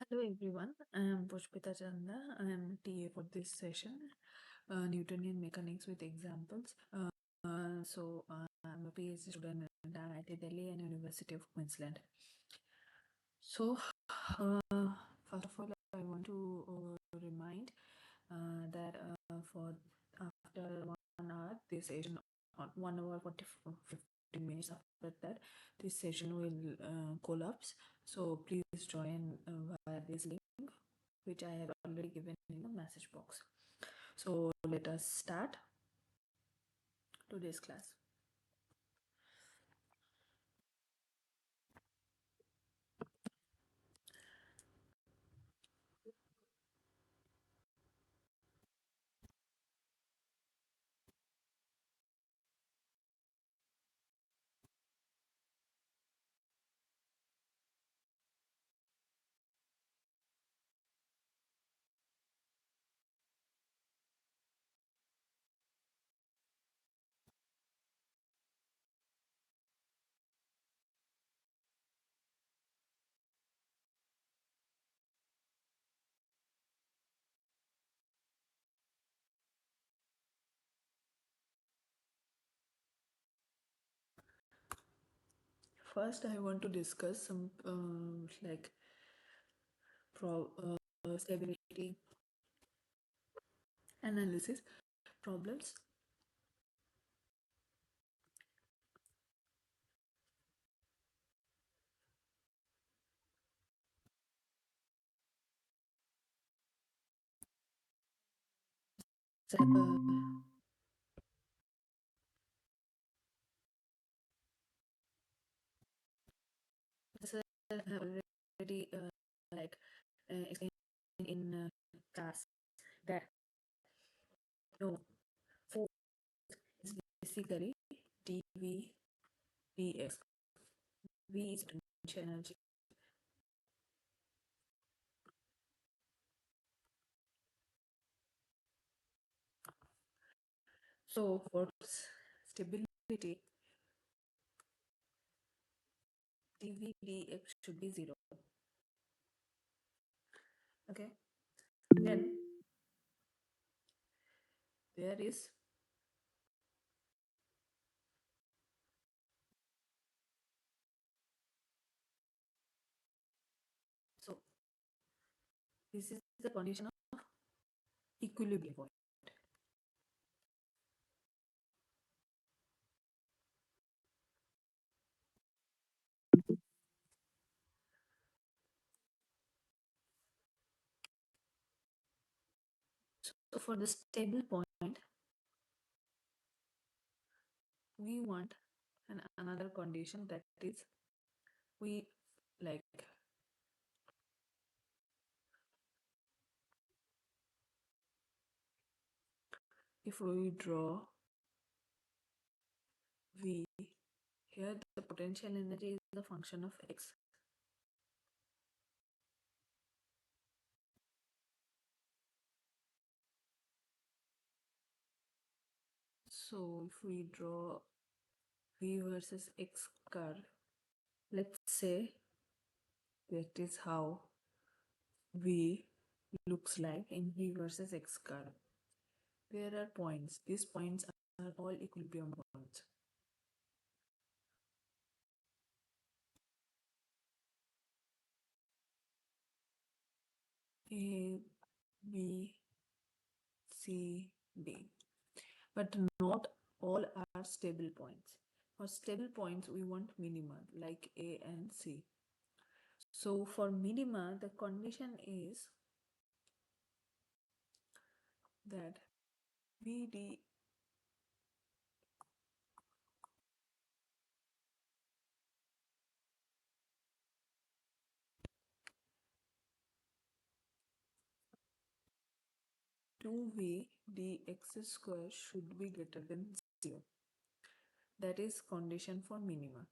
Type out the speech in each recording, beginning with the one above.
Hello everyone, I am Pushpita Chanda. I am TA for this session, Newtonian Mechanics with Examples. I'm a PhD student at IIT Delhi and University of Queensland. So, first of all, I want to remind that for after 1 hour, this session, 1 hour 15 minutes after that, this session will collapse. So please join via this link, which I have already given in the message box. So let us start today's class. First, I want to discuss some stability analysis problems. So, as I have already explained in class that no force is basically dV dx. V is potential energy. So for stability, dV dx should be 0. Okay. Then there is so this is the condition of equilibrium point. So for the stable point, we want another condition, that is we like if we draw V, here the potential energy is the function of x. So if we draw V versus x curve, let's say that is how V looks like in V versus x curve. There are points. These points are all equilibrium points. A, B, C, D. But not all are stable points. For stable points, we want minima like A and C. So for minima, the condition is that VD two V dx square should be greater than 0. That is condition for minima.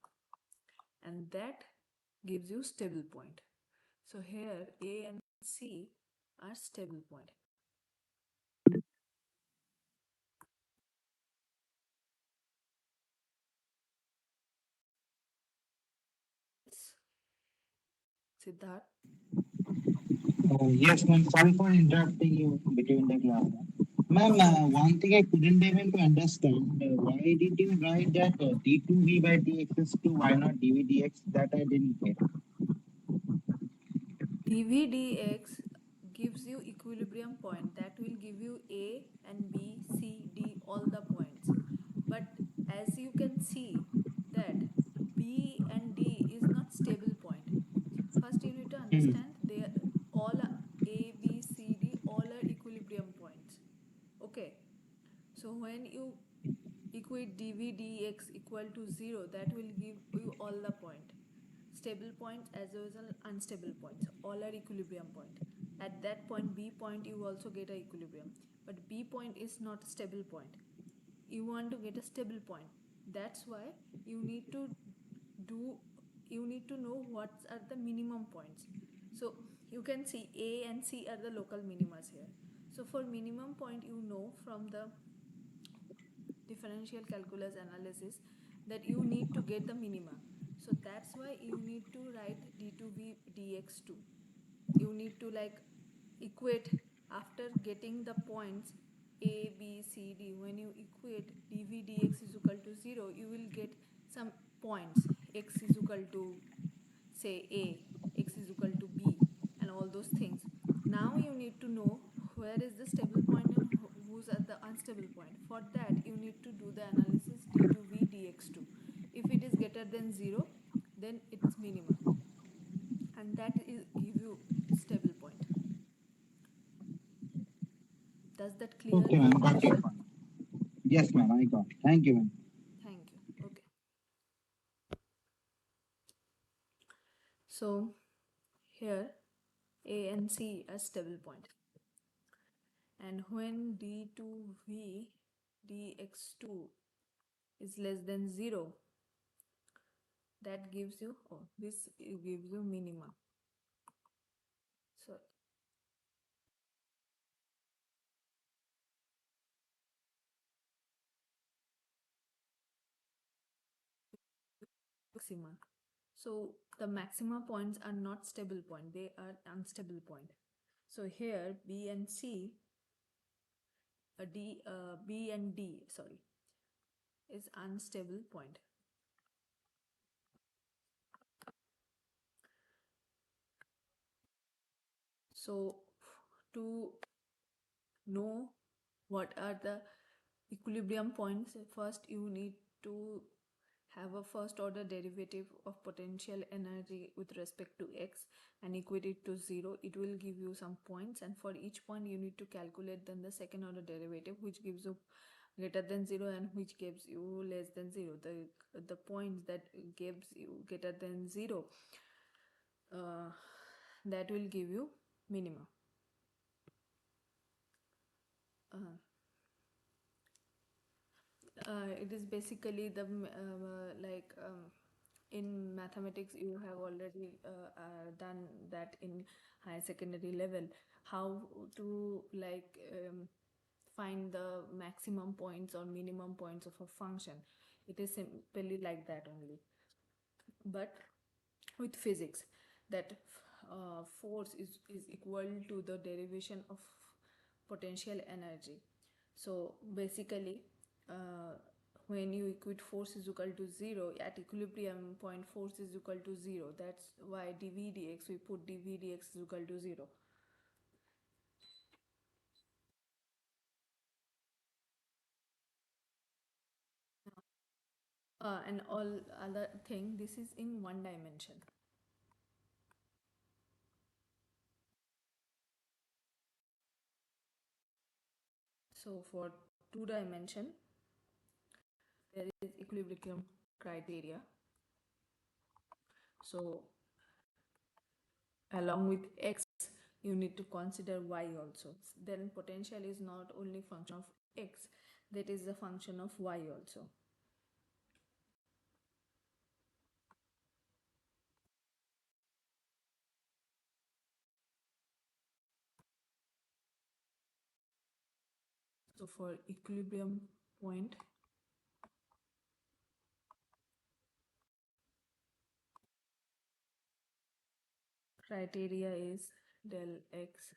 And that gives you stable point. So here A and C are stable point. Siddharth. Yes, ma'am. Sorry for interrupting you between the class. Ma'am, one thing I couldn't able to understand, why did you write that d2v by dx is to why not dvdx? That I didn't get. dvdx gives you equilibrium point, that will give you a and b c d all the points. But as you can see that b and d is not stable point. First you need to Hmm. understand they are all a b c d all are equilibrium points. Okay, so when you equate dv dx equal to 0, that will give you all the point, stable points as well as unstable points, all are equilibrium point. At that point b point you also get a equilibrium, but b point is not a stable point. You want to get a stable point, that's why you need to do you need to know what are the minimum points. So you can see a and c are the local minimas here. So for minimum point, you know from the differential calculus analysis that you need to get the minima. So that's why you need to write d2v dx2. You need to like equate after getting the points a b c d. When you equate dv dx is equal to 0, you will get some points, x is equal to say a, x is equal to b, and all those things. Now you need to know where is the stable point and who's at the unstable point. For that you need to do the analysis d2v dx2. If it is greater than 0, then it's minima, and that is give you stable point. Does that clear Okay, your ma'am. Got your question? point. Yes, ma'am. I got. Thank you, ma'am. Thank you. Okay. So here A and C are stable point. And when d2v dx2 is less than 0, that gives you, oh, this gives you minima. So maxima. So the maxima points are not stable point, they are unstable point. So here B and C, B and D, sorry, is unstable point. So to know what are the equilibrium points, first you need to have a first order derivative of potential energy with respect to x and equate it to 0. It will give you some points, and for each point you need to calculate then the second order derivative, which gives you greater than 0 and which gives you less than 0. The points that gives you greater than 0, uh, that will give you minima. uh, it is basically the in mathematics you have already done that in higher secondary level, how to find the maximum points or minimum points of a function. It is simply like that only. But with physics, that force is equal to the derivation of potential energy. So basically, uh, when you equate force is equal to 0, at equilibrium point force is equal to 0. That's why dv dx, we put dv dx is equal to 0. And all other thing, this is in one dimension. So for two dimension, there is equilibrium criteria. So along with x, you need to consider y also. Then potential is not only function of x, that is a function of y also. So for equilibrium point, criteria is del x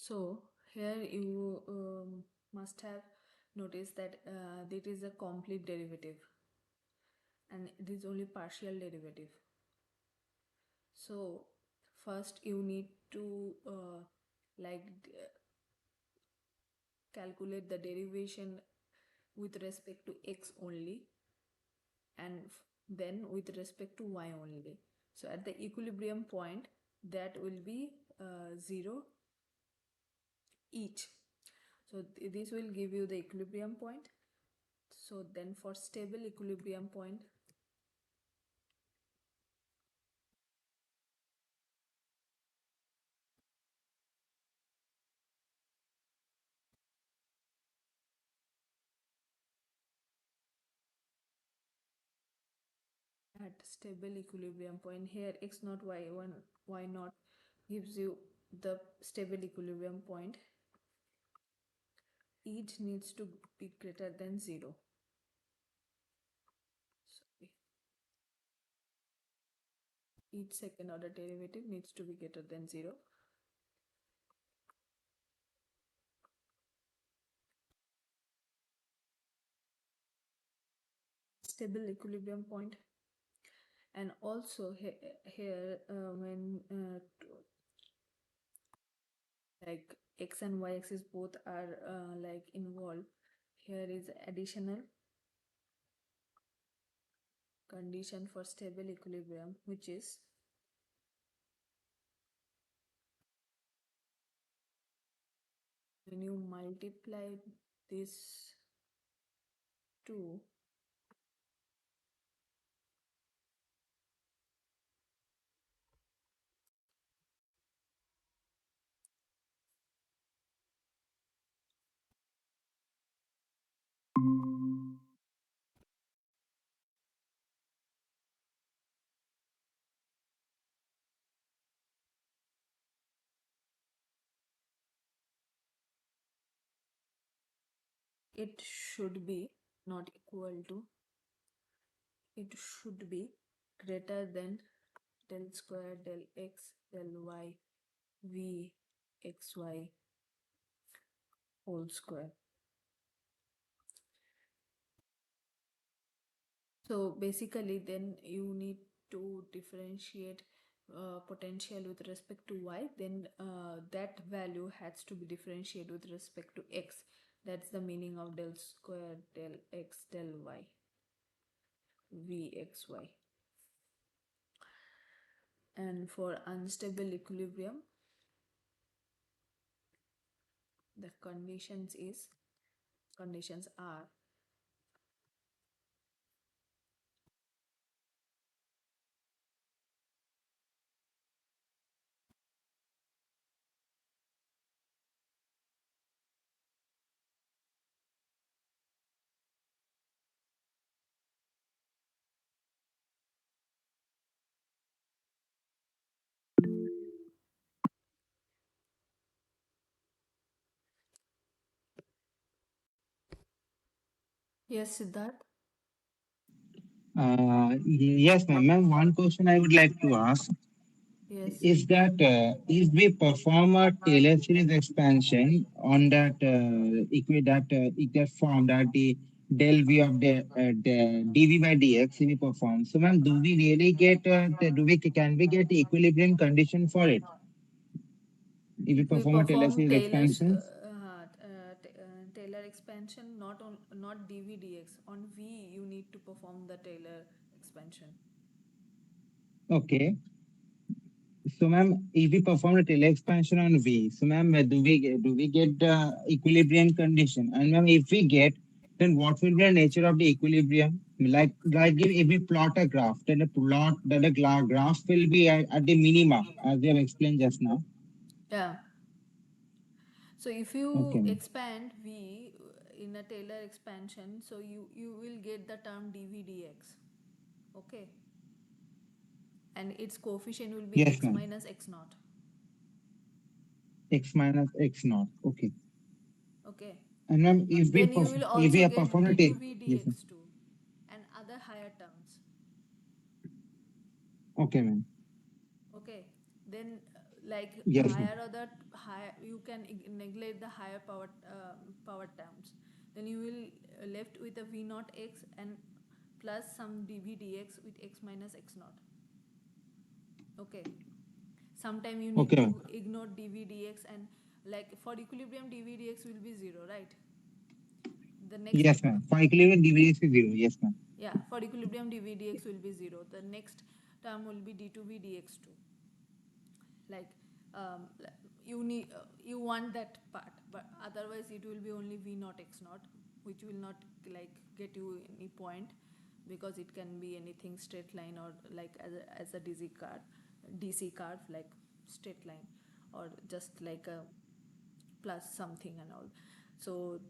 So here you must have noticed that it is a complete derivative and it is only partial derivative. So first you need to like calculate the derivation with respect to x only and then with respect to y only. So at the equilibrium point that will be 0 each. So this will give you the equilibrium point. So then for stable equilibrium point, at stable equilibrium point here x naught y1 y naught gives you the stable equilibrium point. Each needs to be greater than 0. Sorry. Each second order derivative needs to be greater than 0. Stable equilibrium point. And also here when like x and y axis both are like involved, here is additional condition for stable equilibrium, which is when you multiply this 2 it should be not equal to, it should be greater than del square del x del y v xy whole square. So basically then you need to differentiate potential with respect to y, then that value has to be differentiated with respect to x. That's the meaning of del square del x del y vxy. And for unstable equilibrium, the conditions are yes, Siddharth. Yes, ma'am. Ma'am, one question I would like to ask Yes. is that if we perform a Taylor series expansion on that equal form that the del v of the dv by dx we perform. So, ma'am, do we really get can we get the equilibrium condition for it if we If we perform a Taylor perform series expansion? Taylor expansion, not dv dx on v, you need to perform the Taylor expansion. Okay. So, ma'am, if we perform a Taylor expansion on V, so, ma'am, do we get the equilibrium condition? And, ma'am, if we get, then what will be the nature of the equilibrium? If we plot a graph, then the graph will be at the minima, as we have explained just now. Yeah. So if you Okay, ma'am. expand v in a Taylor expansion, so you will get the term dv dx. Okay. And its coefficient will be Yes, x ma'am. minus x naught. X minus X naught. Okay. Okay. And ma'am, Then you will if we also are get perform a d to v yes, ma'am. dx2 and other higher terms. Okay, ma'am. Okay. Then like Yes, ma'am. higher other higher, you can neglect the higher power terms. Then you will left with a v naught x and plus some dv dx with x minus x naught. Okay. Sometime you need Okay, to ma'am. ignore dv dx, and like for equilibrium dv dx will be 0, right? The next Yes, ma'am. For equilibrium DVDX is zero. Yes, ma'am. Yeah, for equilibrium dv dx will be 0. The next term will be d2v dx2. Like you need you want that part, but otherwise it will be only v naught x naught, which will not like get you any point, because it can be anything straight line, or like as a dc curve, like straight line, or just like a plus something and all. So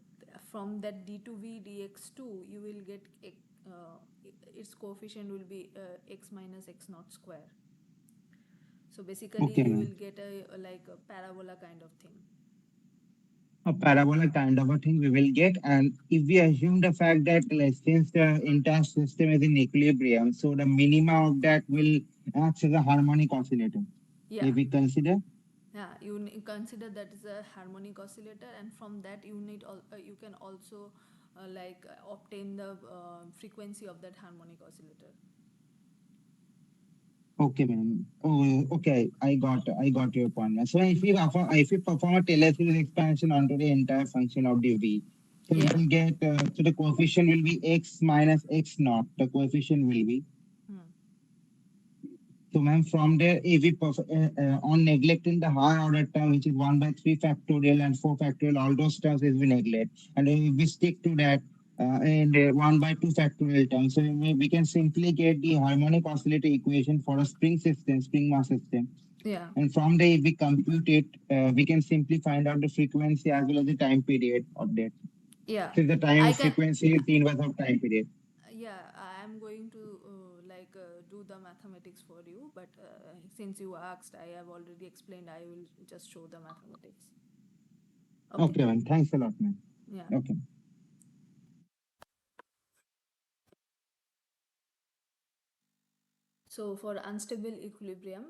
from that d2v dx2 you will get its coefficient will be x minus x naught square. So basically Okay, you ma'am. will get a like a parabola kind of thing. A parabola kind of a thing we will get. And if we assume the fact that since the entire system is in equilibrium, so the minima of that will act as a harmonic oscillator. Yeah, If we consider, yeah, you consider that is a harmonic oscillator, and from that you need you can also obtain the frequency of that harmonic oscillator. okay, ma'am. Oh, okay, I got your point, ma'am. So if we perform a Taylor series expansion onto the entire function of the V, so we Yeah. will get so the coefficient will be x minus x naught. The coefficient will be. Hmm. So, ma'am, from there, if we on neglecting the higher order term, which is 1 by 3 factorial and 4 factorial, all those terms is we neglect. And if we stick to that and 1 by 2 factorial term, so we can simply get the harmonic oscillator equation for a spring system, spring mass system. Yeah. And from there, if we compute it, we can simply find out the frequency as well as the time period of that. Yeah. So the time I can. frequency is the inverse of time period. Yeah, I am going to do the mathematics for you, but since you asked, I have already explained. I will just show the mathematics. Okay. Okay, ma'am. Thanks a lot, ma'am. Yeah. Okay. So for unstable equilibrium,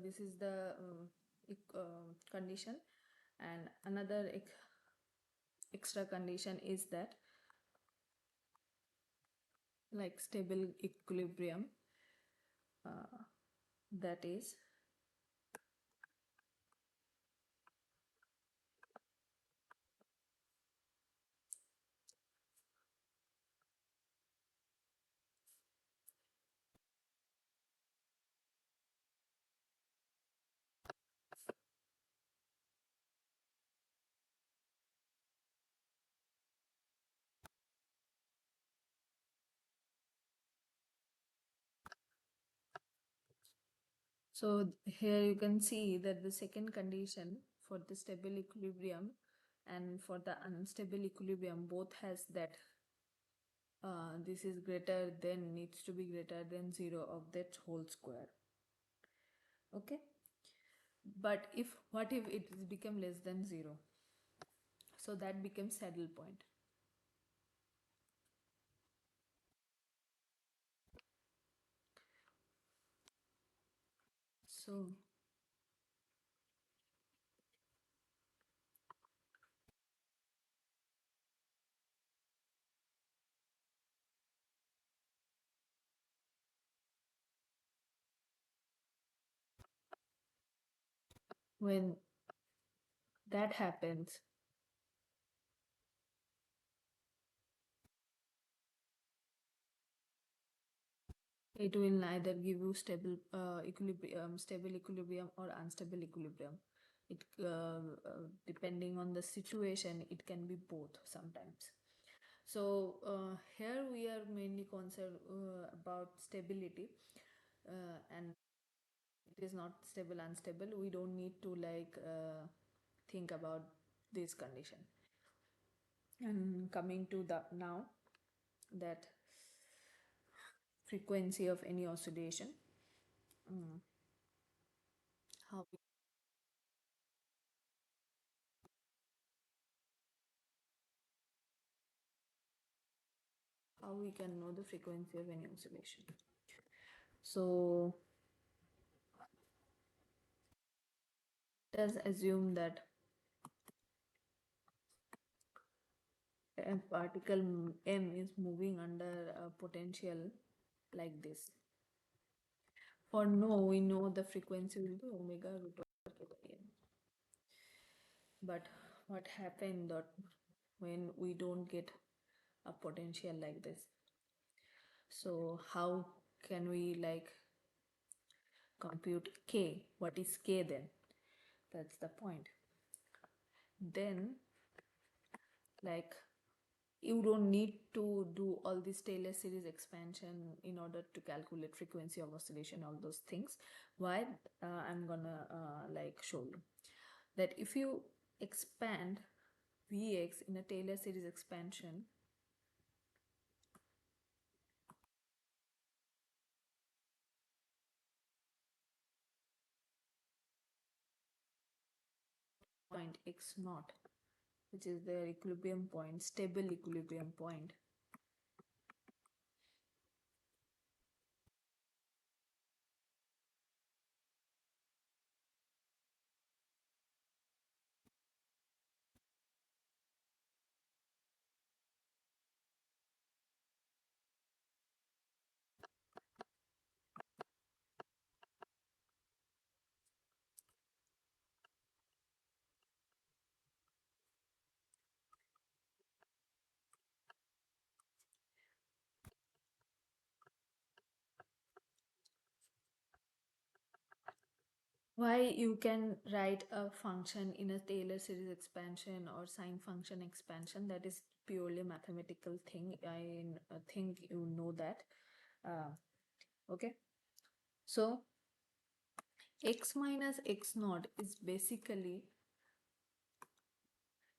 this is the condition, and another extra condition is that like stable equilibrium, that is so here you can see that the second condition for the stable equilibrium and for the unstable equilibrium both has that this is greater than, needs to be greater than 0 of that whole square. Okay, but if what if it is become less than 0, so that becomes saddle point. So when that happens, it will neither give you stable equilibrium or unstable equilibrium. It depending on the situation, it can be both sometimes. So here we are mainly concerned about stability, and it is not stable unstable. We don't need to think about this condition. And coming to the now, that frequency of any oscillation, how how we can know the frequency of any oscillation. So let us assume that a particle m is moving under a potential like this. For no, we know the frequency will be omega root over k by n. But what happened that when we don't get a potential like this? So how can we like compute k? What is k then? That's the point. Then like you don't need to do all this Taylor series expansion in order to calculate frequency of oscillation, all those things. Why? I'm gonna like show you that if you expand Vx in a Taylor series expansion, point x naught, which is the equilibrium point, stable equilibrium point, why you can write a function in a Taylor series expansion or sine function expansion, that is purely mathematical thing. I think you know that. Okay, so x minus x naught is basically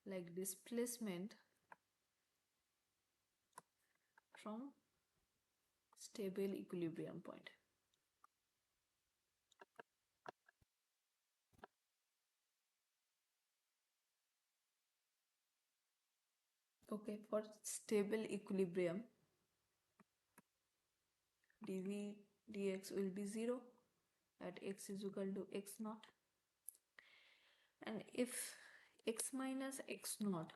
like displacement from stable equilibrium point. Okay, for stable equilibrium, dv dx will be 0 at x is equal to x naught. And if x minus x naught,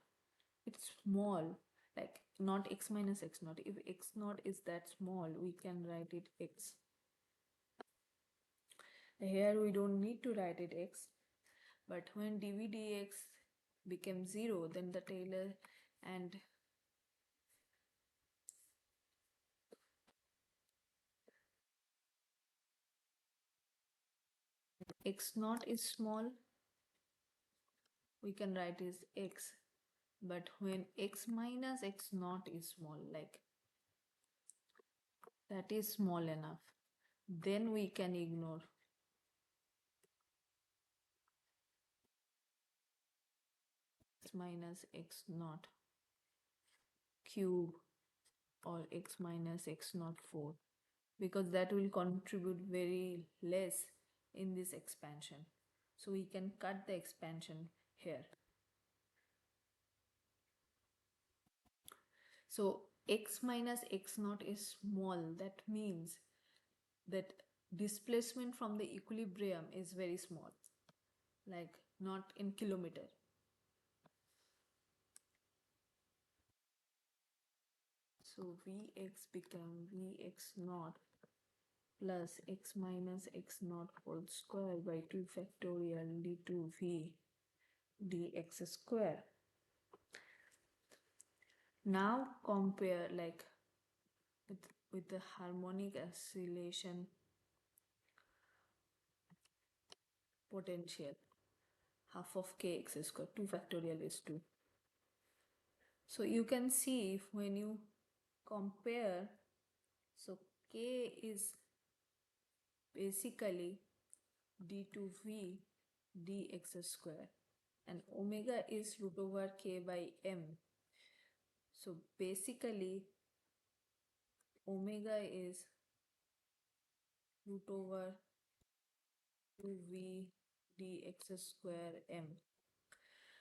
it's small, like not x minus x naught, if x naught is that small, we can write it x. Here we don't need to write it x, but when dv dx becomes 0, then the Taylor and x naught is small, we can write is x. But when x minus x naught is small, like that is small enough, then we can ignore x minus x naught cube or x minus x naught 4, because that will contribute very less in this expansion. So we can cut the expansion here. So x minus x naught is small. That means that displacement from the equilibrium is very small, like not in kilometer. So Vx become Vx naught plus x minus x naught whole square by 2 factorial d2v dx square. Now compare like with the harmonic oscillation potential, half of kx square, 2 factorial is 2. So you can see if when you compare, so k is basically d2v dx square and omega is root over k by m. So basically omega is root over 2v dx square m.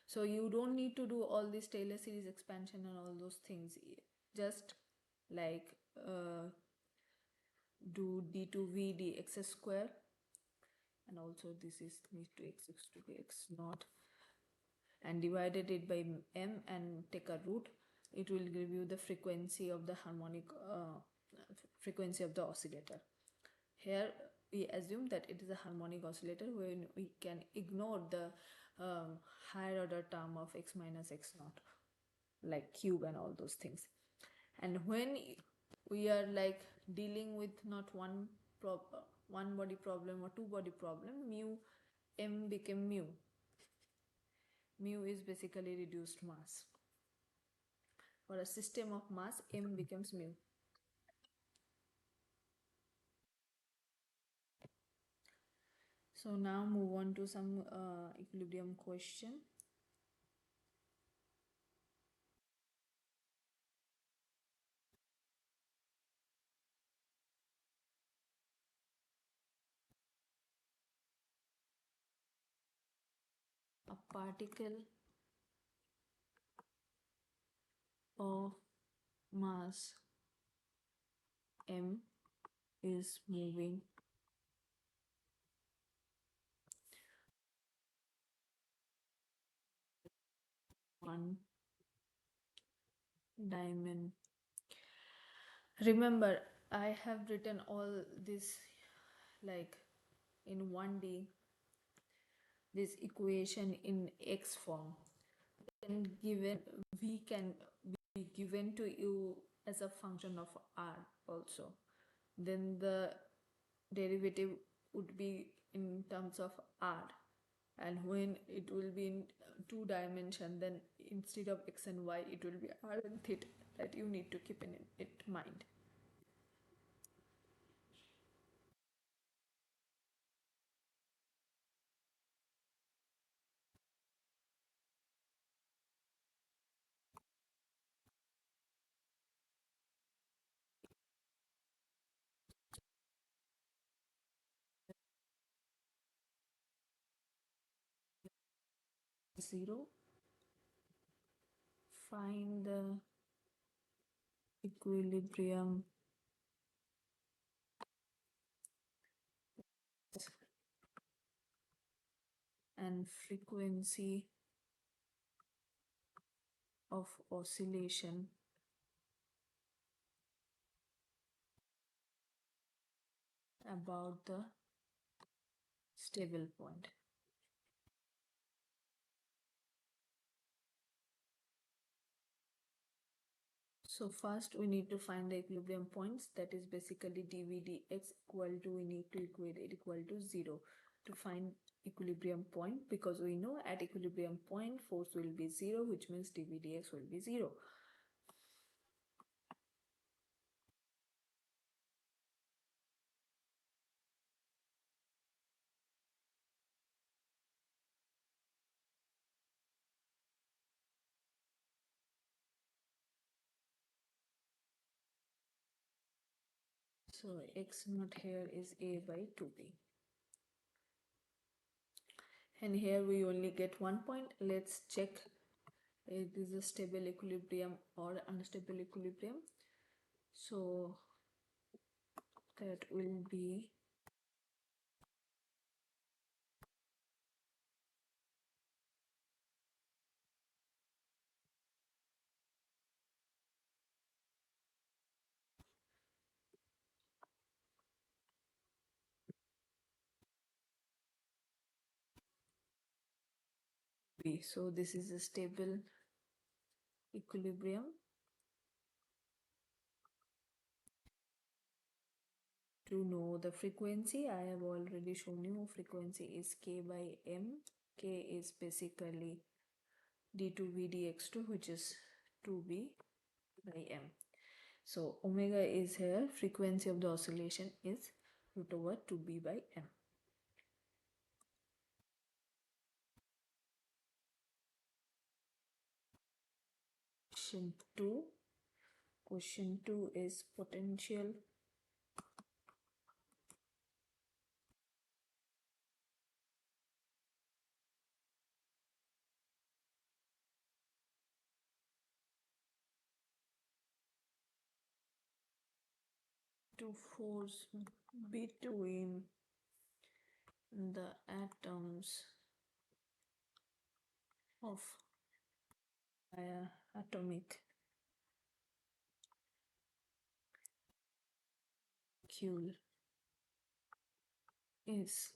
So you don't need to do all this Taylor series expansion and all those things. Just like do d2v dx square, and also this is need to x to x naught, and divided it by m and take a root, it will give you the frequency of the harmonic frequency of the oscillator. Here we assume that it is a harmonic oscillator when we can ignore the higher order term of x minus x naught, like cube and all those things. And when we are like dealing with not one body problem or two body problem, mu m became mu. Mu is basically reduced mass. For a system of mass, m becomes mu. So now move on to some equilibrium question. A particle of mass m is moving one dimension. Remember, I have written all this like in 1D, this equation in x form, and given v can be given to you as a function of r also, then the derivative would be in terms of r, and when it will be in two dimension, then instead of x and y it will be r and theta. That you need to keep in mind. Zero, find the equilibrium and frequency of oscillation about the stable point. So first we need to find the equilibrium points, that is basically dv dx equal to, we need to equate it equal to 0 to find equilibrium point, because we know at equilibrium point force will be 0, which means dv dx will be 0. So x naught here is a by 2b. And here we only get 1 point. Let's check it is a stable equilibrium or unstable equilibrium. So that will be b. So this is a stable equilibrium. To know the frequency, I have already shown you frequency is k by m. K is basically d2v dx2, which is 2b by m. So omega is here, frequency of the oscillation is root over 2b by m. Question 2 is potential to force between the atoms of atomic molecule is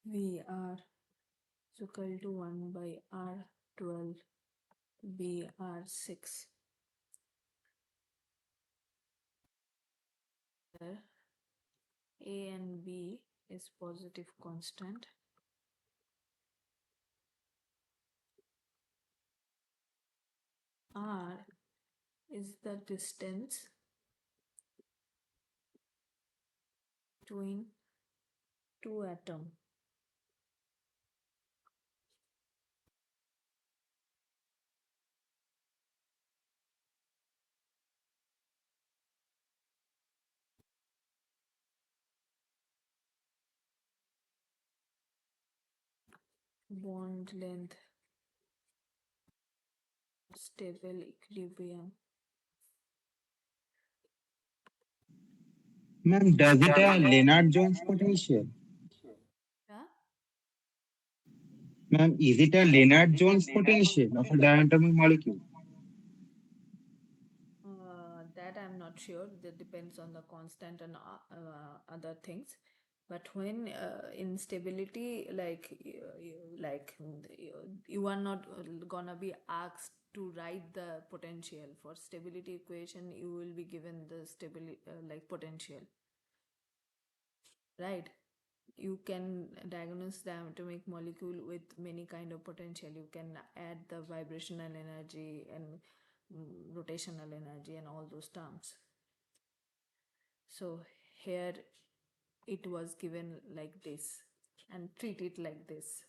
VR is equal to 1 by R12 BR6, where A and B is positive constant, R is the distance between two atoms. Bond length, stable equilibrium. Ma'am, does it have Leonard Jones potential? Yeah? Ma'am, is it a Leonard Jones potential of a diatomic molecule? That I'm not sure. That depends on the constant and other things. But when in stability, you are not gonna be asked to write the potential for stability equation. You will be given the stability potential, right? You can diagnose the atomic molecule with many kind of potential. You can add the vibrational energy and rotational energy and all those terms. So here it was given like this and treat it like this.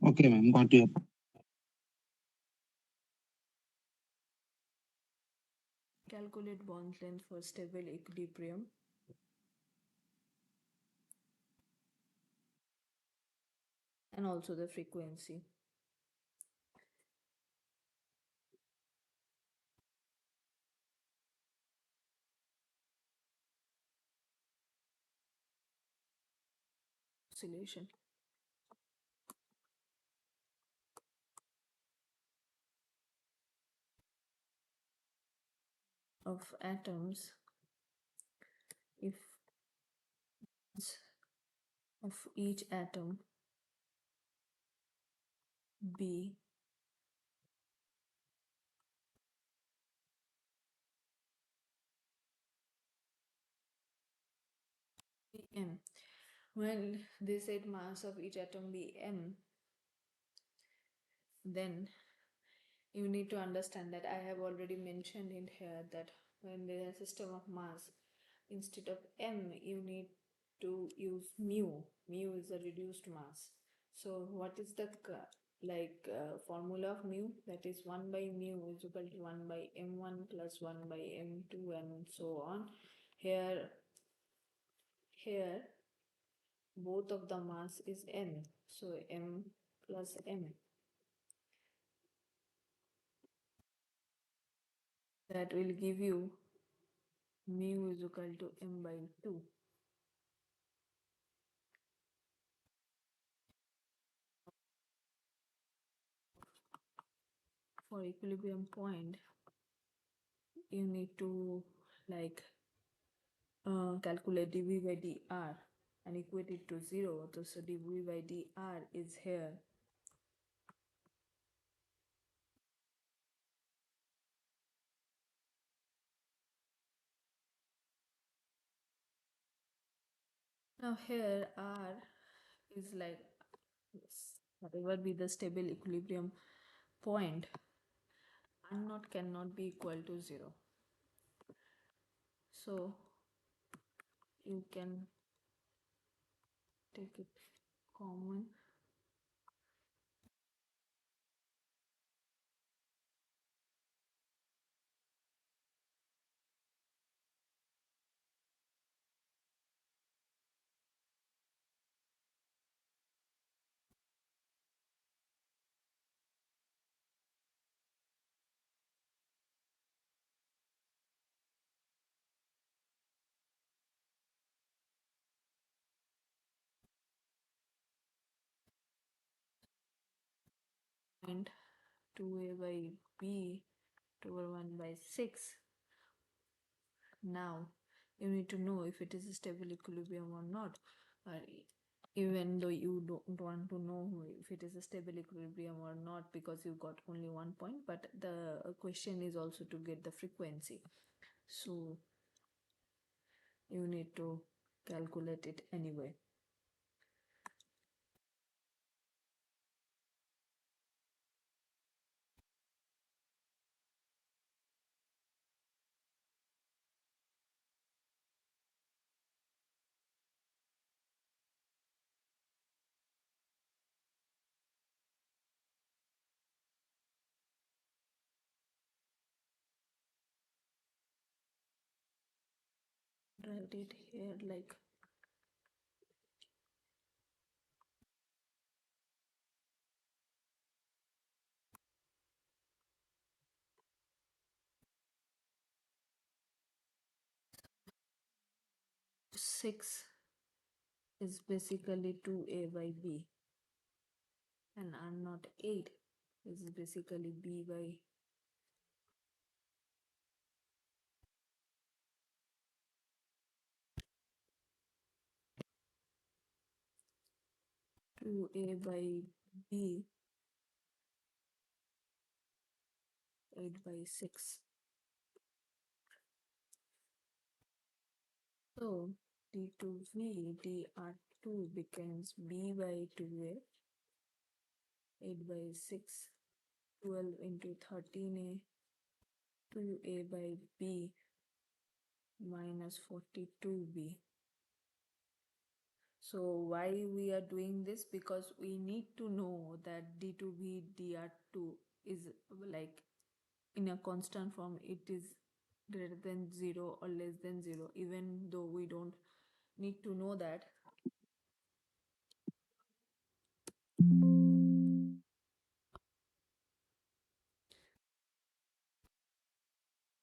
Okay, ma'am, got your Calculate bond length for stable equilibrium. And also the frequency. Oscillation of atoms if of each atom be m. When they said mass of each atom be m, then you need to understand that I have already mentioned in here that when there is a system of mass, instead of m, you need to use mu. Mu is a reduced mass. So what is the formula of mu? That is 1 by mu is equal to 1 by m1 plus 1 by m2 and so on. Here both of the mass is n, so m plus m. That will give you mu is equal to m by 2. For equilibrium point, you need to calculate dv by dr and equate it to 0. So dv by dr is here. Now here r is like whatever be the stable equilibrium point, r naught cannot be equal to 0. So you can take it common. point 2a by b over 1 by 6. Now you need to know if it is a stable equilibrium or not. Even though you don't want to know if it is a stable equilibrium or not because you got only 1 point, but the question is also to get the frequency. So you need to calculate it anyway. Write it here like 6 is basically 2a by b, and R naught 8 is basically b by 2a by b 8 by 6. So d2v dr2 becomes b by 2a 8 by 6, 12 into 13a 2a by b minus 42b. So why we are doing this? Because we need to know that d2v dr2 is like in a constant form. It is greater than 0 or less than 0, even though we don't need to know that.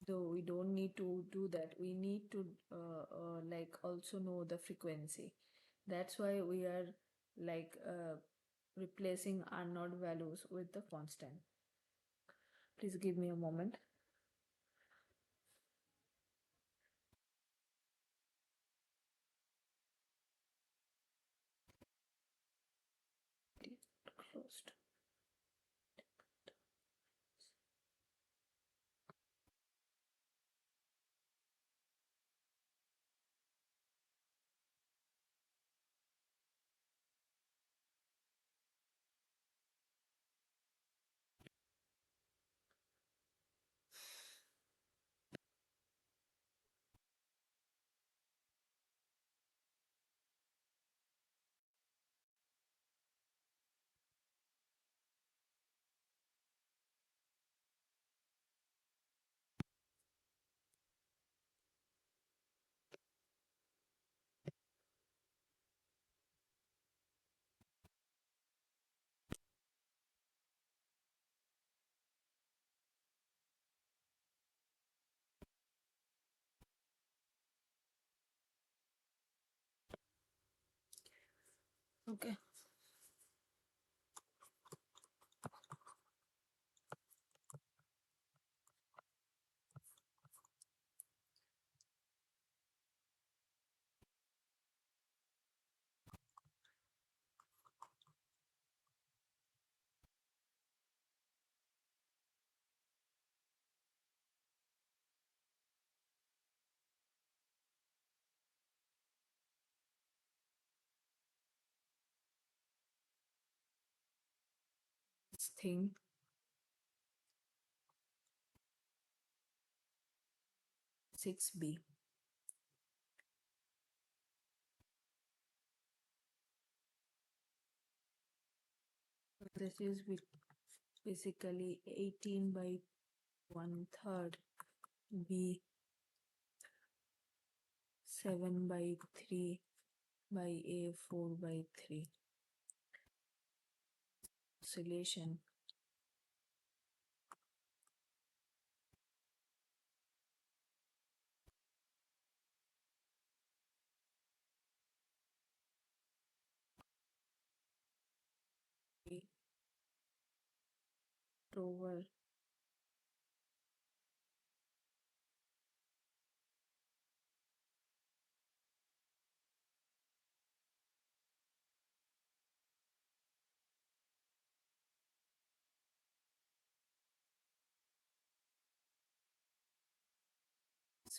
Though we don't need to do that, we need to like also know the frequency. That's why we are like replacing R naught values with the constant. Please give me a moment. Closed. Okay. This thing 6b. This is basically 18 by 1/3 b 7 by 3 by a 4 by 3. Oscillation over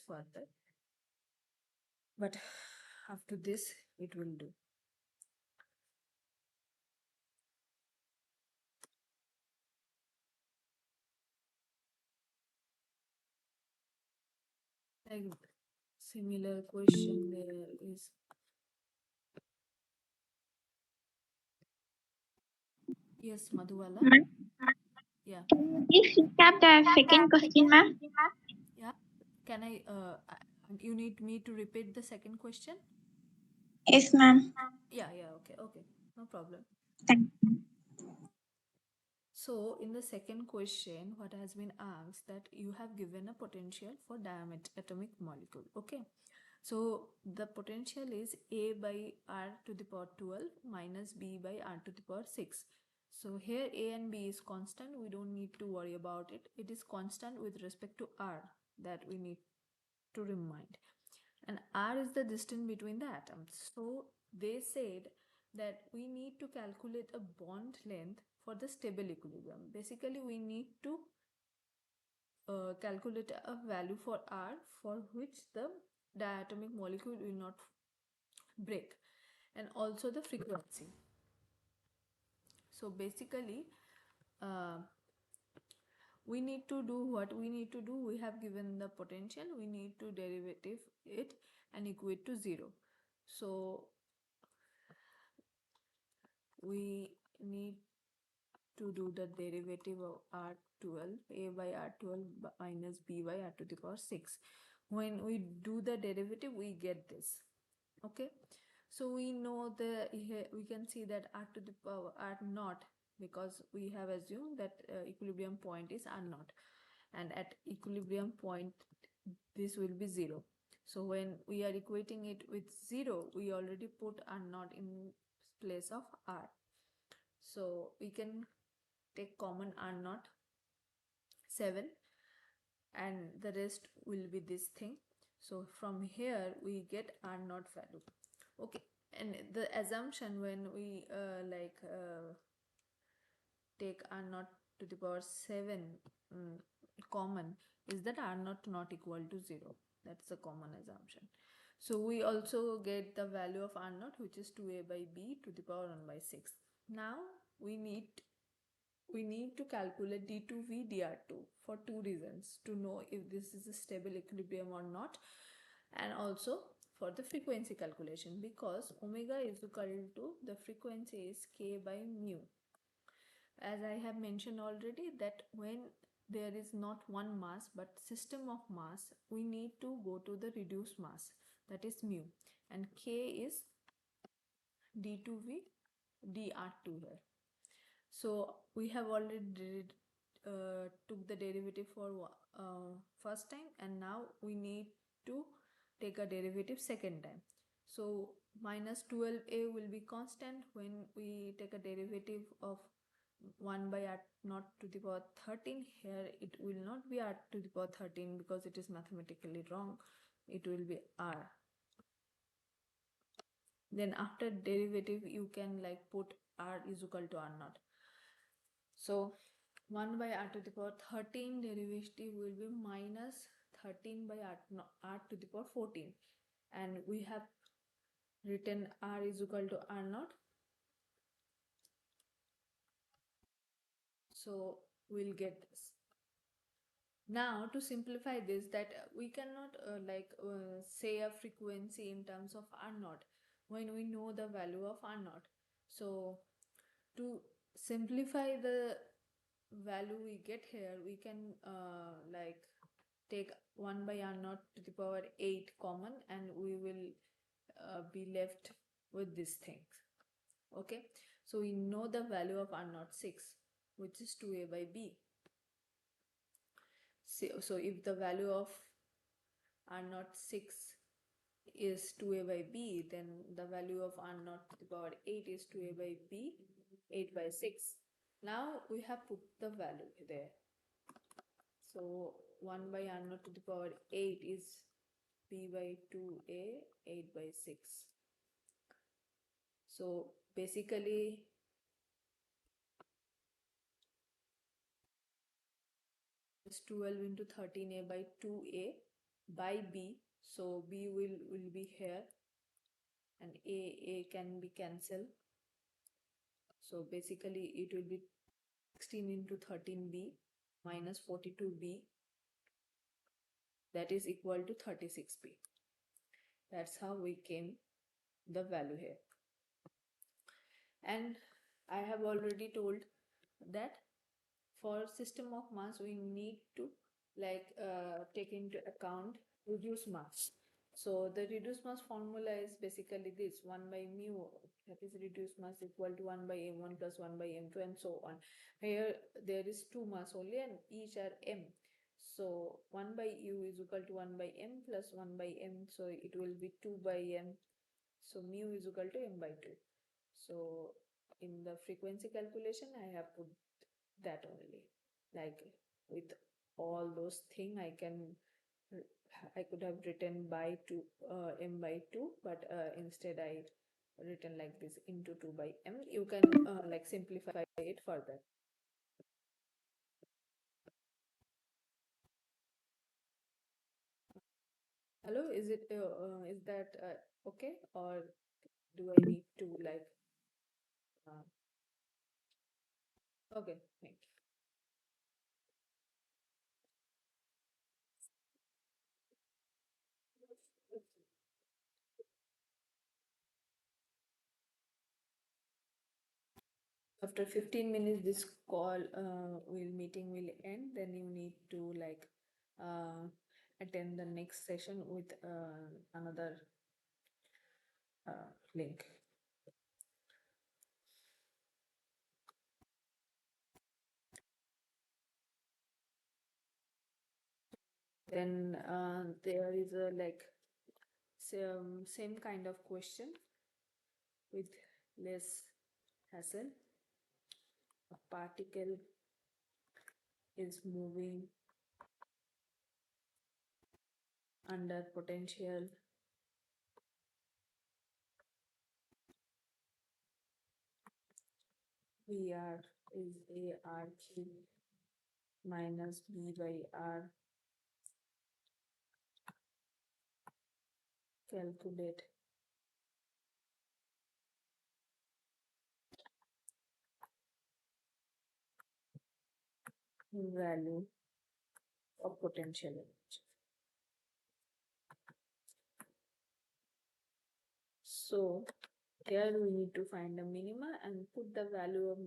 further, but after this it will do. Like similar question there is, yes, Madhuwala. Ma'am, Yeah. please recap the second question, ma'am. Yeah. Can you need me to repeat the second question? Yes, ma'am. Yeah, yeah, okay, okay. No problem. Thank So in the second question, what has been asked that you have given a potential for atomic molecule. Okay. So the potential is A by R to the power 12 minus B by R to the power 6. So here A and B is constant. We don't need to worry about it. It is constant with respect to R that we need to remind. And R is the distance between the atoms. So they said that we need to calculate a bond length for the stable equilibrium. Basically, we need to calculate a value for R for which the diatomic molecule will not break, and also the frequency. So basically, uh, we need to do what we need to do. We have given the potential, we need to derivative it and equate to 0. So we need to do the derivative of R12, A by R12 minus B by R to the power 6. When we do the derivative, we get this. Okay. So we know we can see that R to the power R naught, because we have assumed that equilibrium point is R naught, and at equilibrium point this will be 0. So when we are equating it with 0, we already put R naught in place of R. So we can take common R naught 7, and the rest will be this thing. So from here we get R naught value. Okay. And the assumption when we take R naught to the power 7 common is that R naught not equal to 0. That's a common assumption. So we also get the value of R naught, which is 2a by b to the power 1 by 6. Now we need to calculate d2v dr2 for two reasons: to know if this is a stable equilibrium or not, and also for the frequency calculation, because omega is equal to the frequency is k by mu. As I have mentioned already, that when there is not one mass but system of mass, we need to go to the reduced mass, that is mu, and k is d2v dr2 here. So we have already took the derivative for first time, and now we need to take a derivative second time. So minus 12a will be constant when we take a derivative of 1 by r naught to the power 13. Here it will not be r to the power 13 because it is mathematically wrong. It will be r. Then after derivative you can like put r is equal to r naught. So 1 by r to the power 13 derivative will be minus 13 by r to the power 14, and we have written r is equal to r naught. So we'll get this. Now to simplify this, that we cannot say a frequency in terms of r naught when we know the value of r naught. So to simplify the value we get here, we can take 1 by r naught to the power 8 common, and we will be left with these things. Okay, so we know the value of r naught 6, which is 2a by b. So if the value of r naught 6 is 2a by b, then the value of r naught to the power 8 is 2a by b, 8 by 6. Now we have put the value there. So 1 by r naught to the power 8 is b by 2a 8 by 6. So basically it's 12 into 13a by 2a by b. So b will be here and a can be cancelled. So basically it will be 16 into 13b minus 42b, that is equal to 36b. That's how we came the value here. And I have already told that for system of mass we need to take into account reduced mass. So the reduced mass formula is basically this: 1 by mu, that is reduced mass, equal to 1 by m1 plus 1 by m2 and so on. Here there is two mass only and each are m. So 1 by u is equal to 1 by m plus 1 by m, so it will be 2 by m. So mu is equal to m by 2. So in the frequency calculation I have put that only, like with all those things I could have written by 2 m by 2, but instead I written like this into 2 by m. You can like simplify it further. Hello, is that okay, or do I need to like okay, thank you. After 15 minutes this call meeting will end, then you need to like uh, attend the next session with another link. Then there is a like same kind of question with less hassle. A particle is moving under potential VR is AR cube minus B by R. Calculate value of potential energy. So here we need to find the minima and put the value of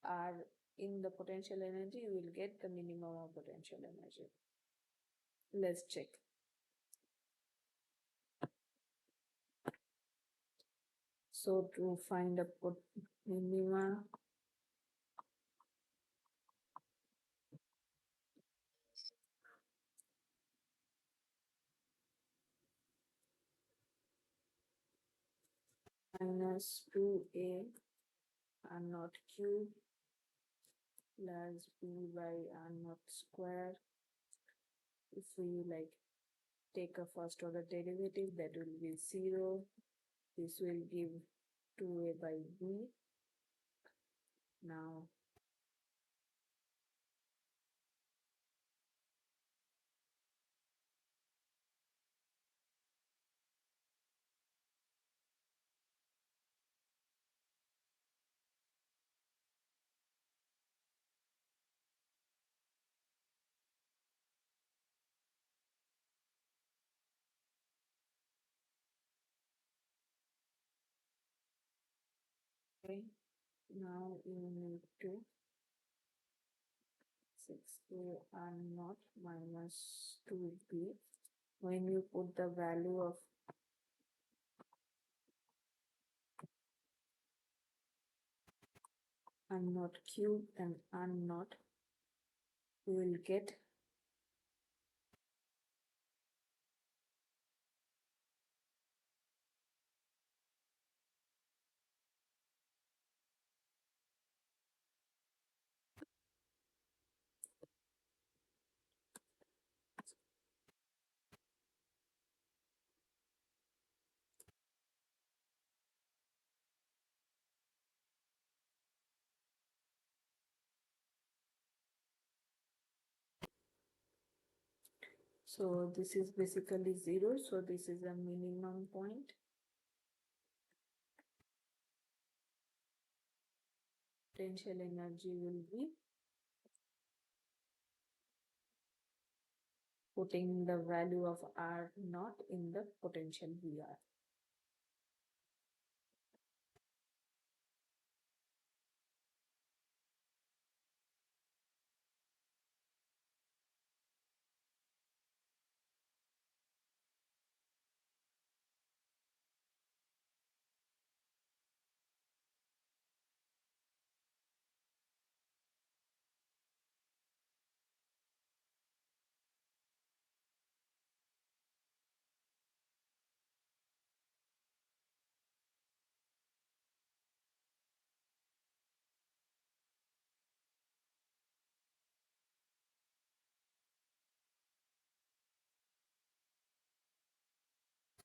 R in the potential energy. You will get the minimum of potential energy. Let's check. So to find a minima, minus 2a r naught cube plus b by r naught square. If we like take a first order derivative, that will be 0. This will give 2a by b. Now okay, now you need to 6a r naught minus 2b. When you put the value of r naught cube and r naught, you will get So this is basically 0. So this is a minimum point. Potential energy will be putting the value of R naught in the potential VR.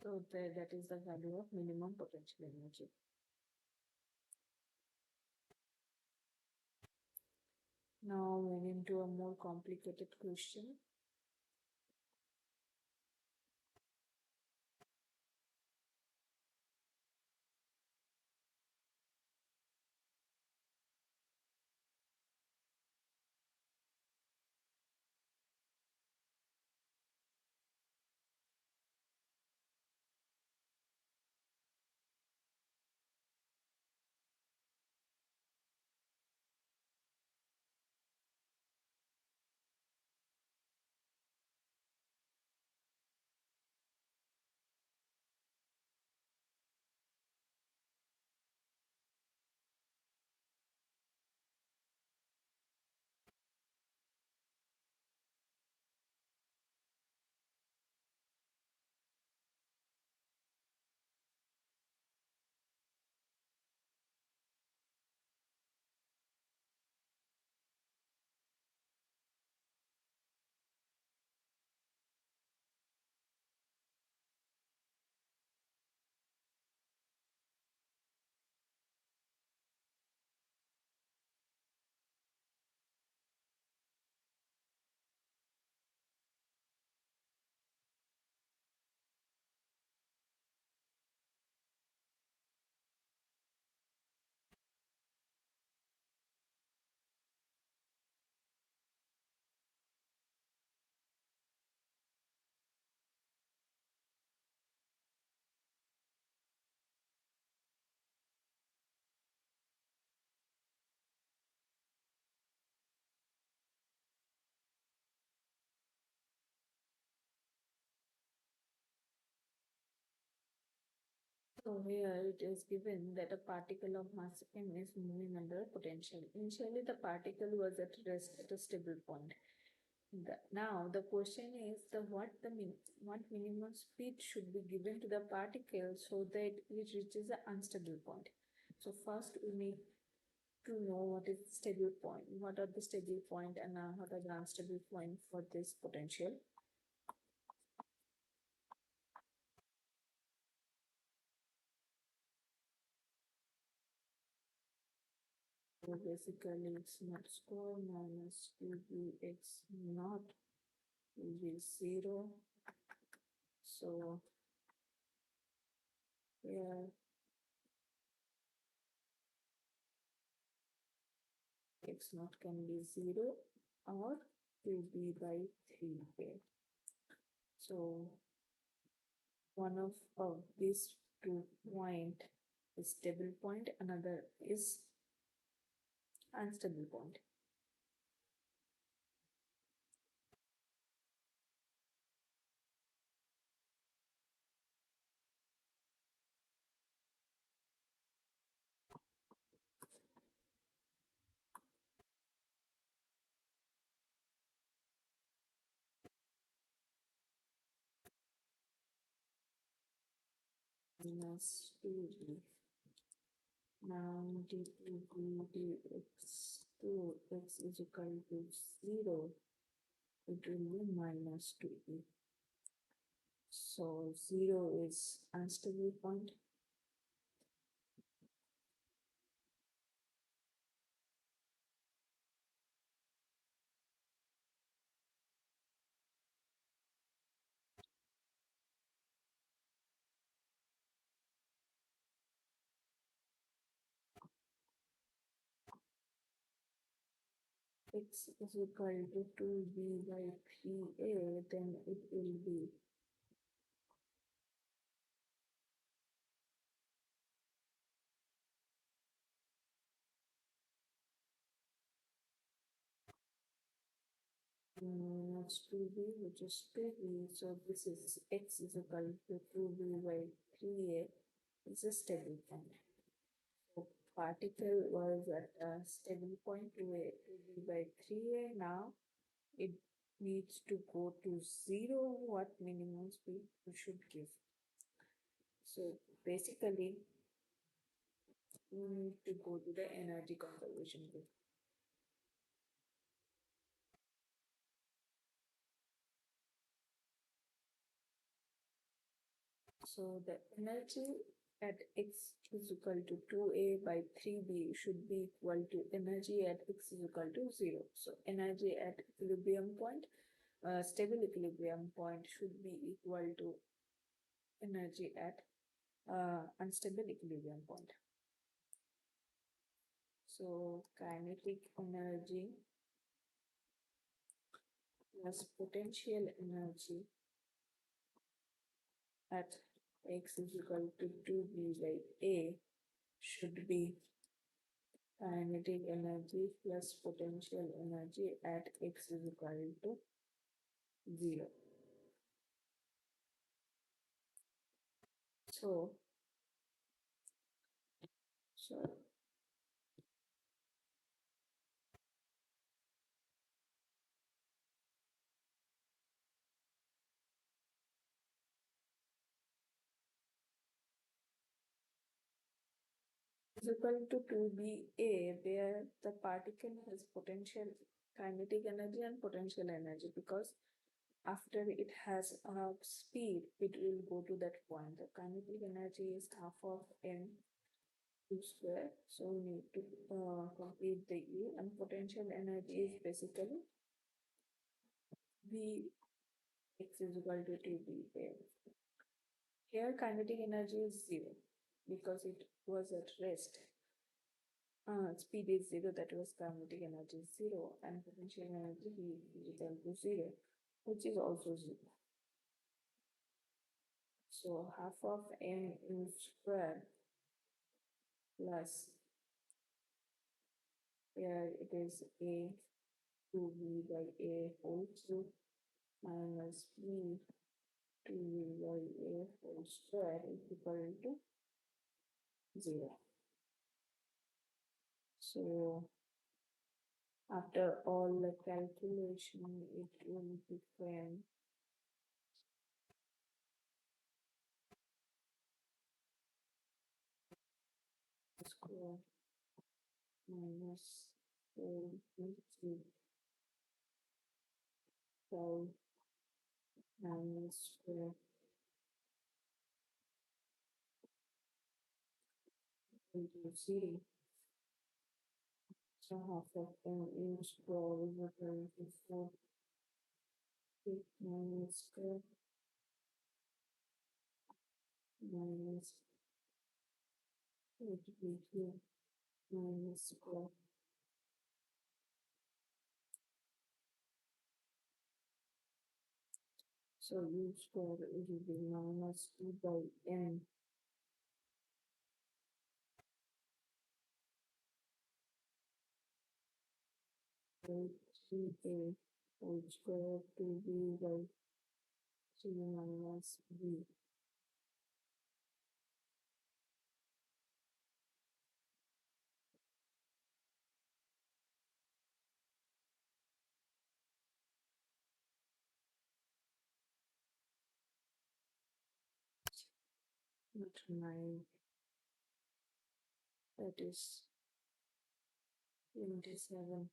So that is the value of minimum potential energy. Now moving into a more complicated question. So here it is given that a particle of mass m is moving under potential. Initially the particle was at rest at a stable point. Now the question is what minimum speed should be given to the particle so that it reaches the unstable point. So first we need to know what is stable point, what are the stable point and what are the unstable point for this potential. So basically it's not square minus 2bx not will be 0. So here x naught can be 0 or 2b by 3. So one of these 2 point is stable point, another is unstable point. Minus 2b. Now d2b dx is equal to 0. It will be minus 2b. So 0 is unstable point. x is equal to 2b by 3a, then it will be minus 2b, which is 2b. So this is x is equal to 2b by 3a. It's a stable point. So particle was at a stable point 2b by 3a. Now it needs to go to 0. What minimum speed we should give? So basically, we need to go to the energy conservation group. So the energy at x is equal to 2a by 3b should be equal to energy at x is equal to 0. So energy at equilibrium point, stable equilibrium point should be equal to energy at unstable equilibrium point. So kinetic energy plus potential energy at x is equal to 2b by a should be kinetic energy plus potential energy at x is equal to 0. So, so is equal to 2ba, where the particle has potential kinetic energy and potential energy, because after it has a speed, it will go to that point. The kinetic energy is half of m u square, so we need to complete the u, and potential energy is basically v x is equal to 2ba. Here kinetic energy is 0 because it was at rest. Speed is 0, that was kinetic energy is 0, and potential energy is equal to 0, which is also 0. So half of m u square plus, here it is a 2b by a whole cube minus b 2b by a whole square is equal to 0. So after all the calculation, it will become square minus 4 into 12 minus square into 0. So half of m in square is equal to 4 minus square minus 8 minus square. So u square will be minus 2 by m by 3a whole square to b by 3 minus b. Not 9, that is 27.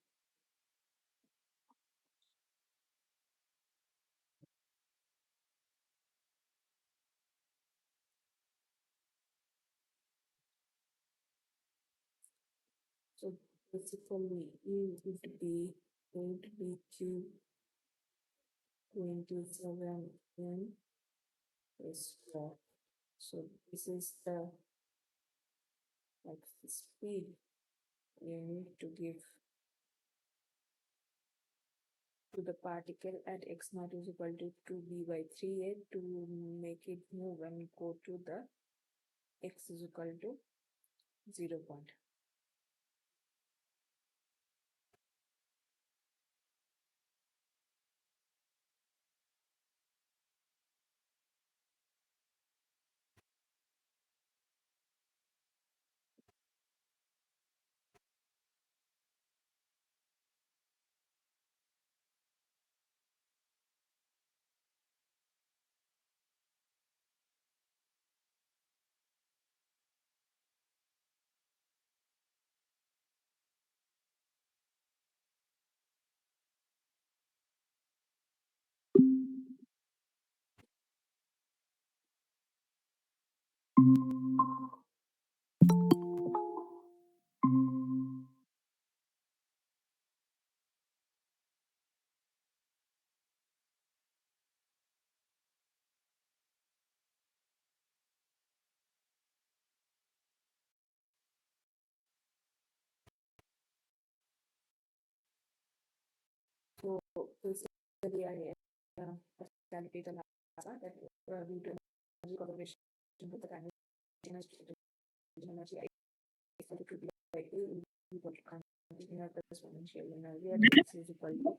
So basically, E would be 8b cubed 27 n square. So this is the like the speed you need to give to the particle at x naught is equal to 2b by 3a to make it move and go to the x is equal to 0 point. So basically, I calculate the lambda that due to energy conservation with the kinetic energy I equal to be by A equal to kinetic exponential energy at x is equal to.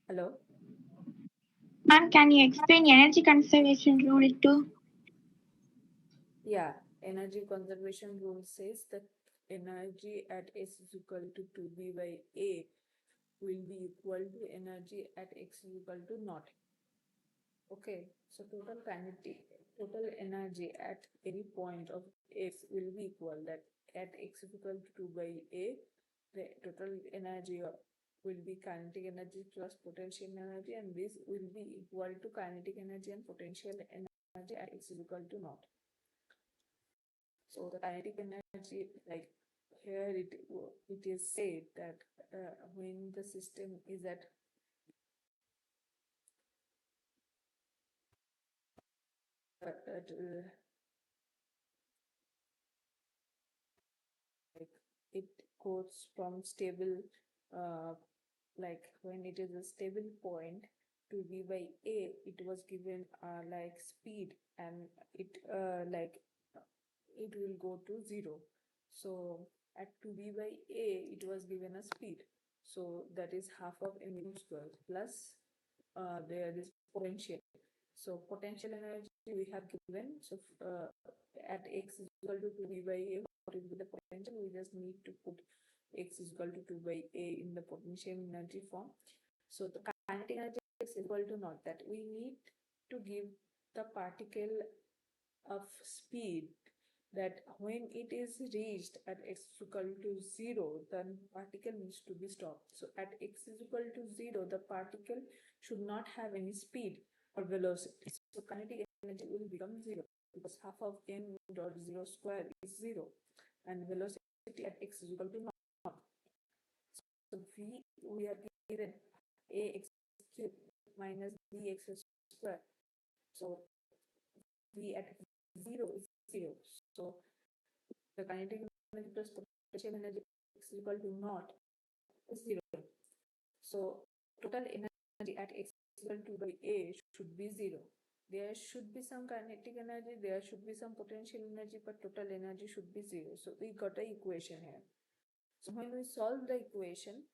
Hello. Ma'am, can you explain energy conservation rule too? Yeah, energy conservation rule says that energy at S is equal to 2b by A will be equal to energy at x is equal to naught. Okay, so total energy at any point of x will be equal that at x is equal to 2 by A, the total energy will be kinetic energy plus potential energy, and this will be equal to kinetic energy and potential energy at x is equal to naught. So the kinetic energy, like here it is said that when the system is at like it goes from stable, like when it is a stable point to b by a, it was given like speed, and it like it will go to 0. So at 2b by a it was given a speed, so that is half of mu square plus there is potential. So potential energy we have given, so at x is equal to 2b by a, what will be the potential? We just need to put x is equal to 2 by a in the potential energy form. So the kinetic energy is equal to naught, that we need to give the particle of speed, that when it is reached at x is equal to 0, then particle needs to be stopped. So at x is equal to 0, the particle should not have any speed or velocity. So kinetic energy will become 0 because half of m dot 0 square is 0, and velocity at x is equal to naught. So we are given ax cube minus bx square. So v at 0 is 0. So the kinetic energy plus potential energy is equal to naught is 0. So total energy at x is equal to by a should be 0. There should be some kinetic energy, there should be some potential energy, but total energy should be 0. So we got an equation here. So when we solve the equation,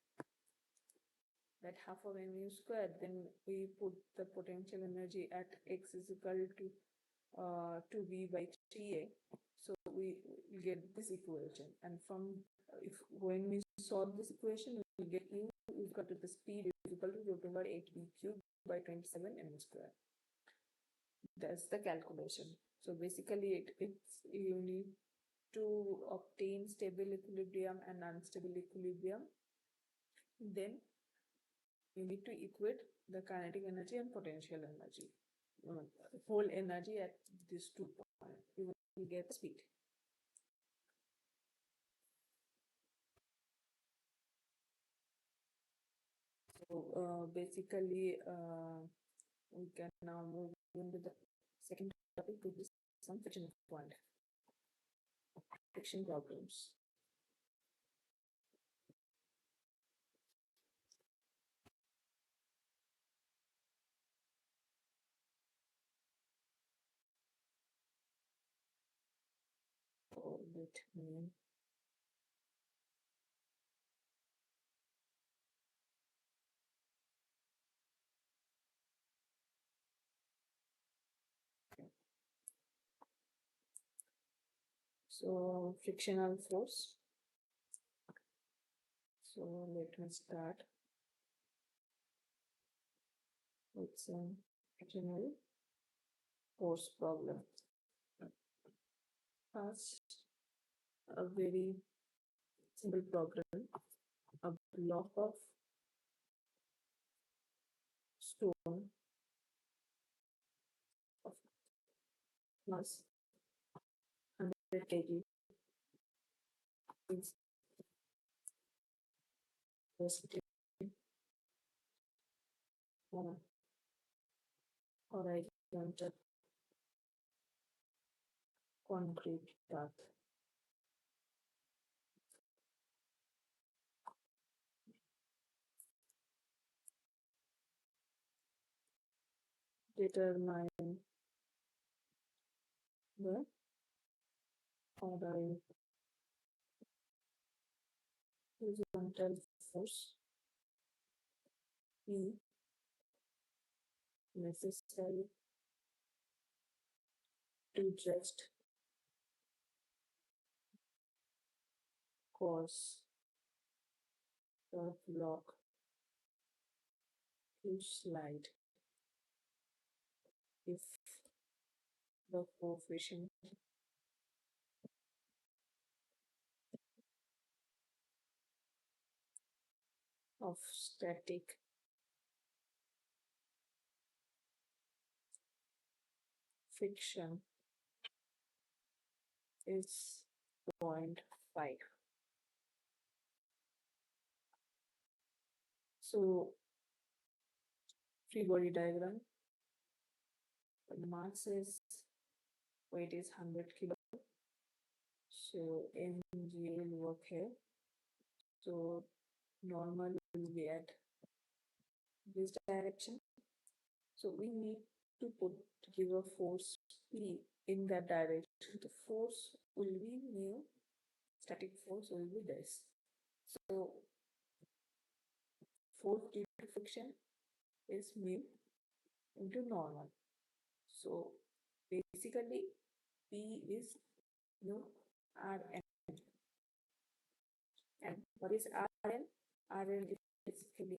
that half of mu squared, then we put the potential energy at x is equal to 2b by 3a. So we get this equation, and from if when we solve this equation, we will get u is equal to the speed is equal to root over 8b cubed by 27 m square. That's the calculation. So basically, it's you need to obtain stable equilibrium and unstable equilibrium. Then you need to equate the kinetic energy and potential energy, whole energy at these 2 points. You will get speed. So basically, we can now move into the second topic, which is some friction point, friction problems. let me so frictional force. So let me start with some frictional force problem. First, a very simple problem. A block of stone of mass 100 kg is resting on a horizontal concrete path. Determine the ordering horizontal force P necessary to just cause the block to slide if the coefficient of static friction is 0.5. So free body diagram, the mass is weight is 100 kilo. So mg will work here. So normal will be at this direction. So we need to give a force P in that direction. The force will be mu, static force will be this. So force due to friction is mu into normal. So basically P is mu Rn. And what is Rn? Rn is basically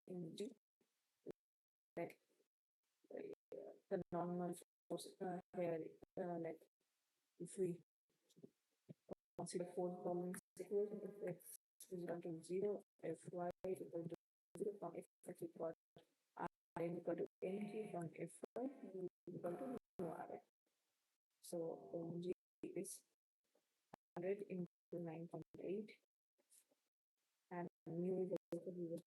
energy, like the normal force here, like if we consider four columns equation, if x is equal to 0, if y is equal to 0, from f is equal to Rn equal to mg, from fy is equal to mu Rn. So mg is 100 into 9.8 and mu is equal to 0.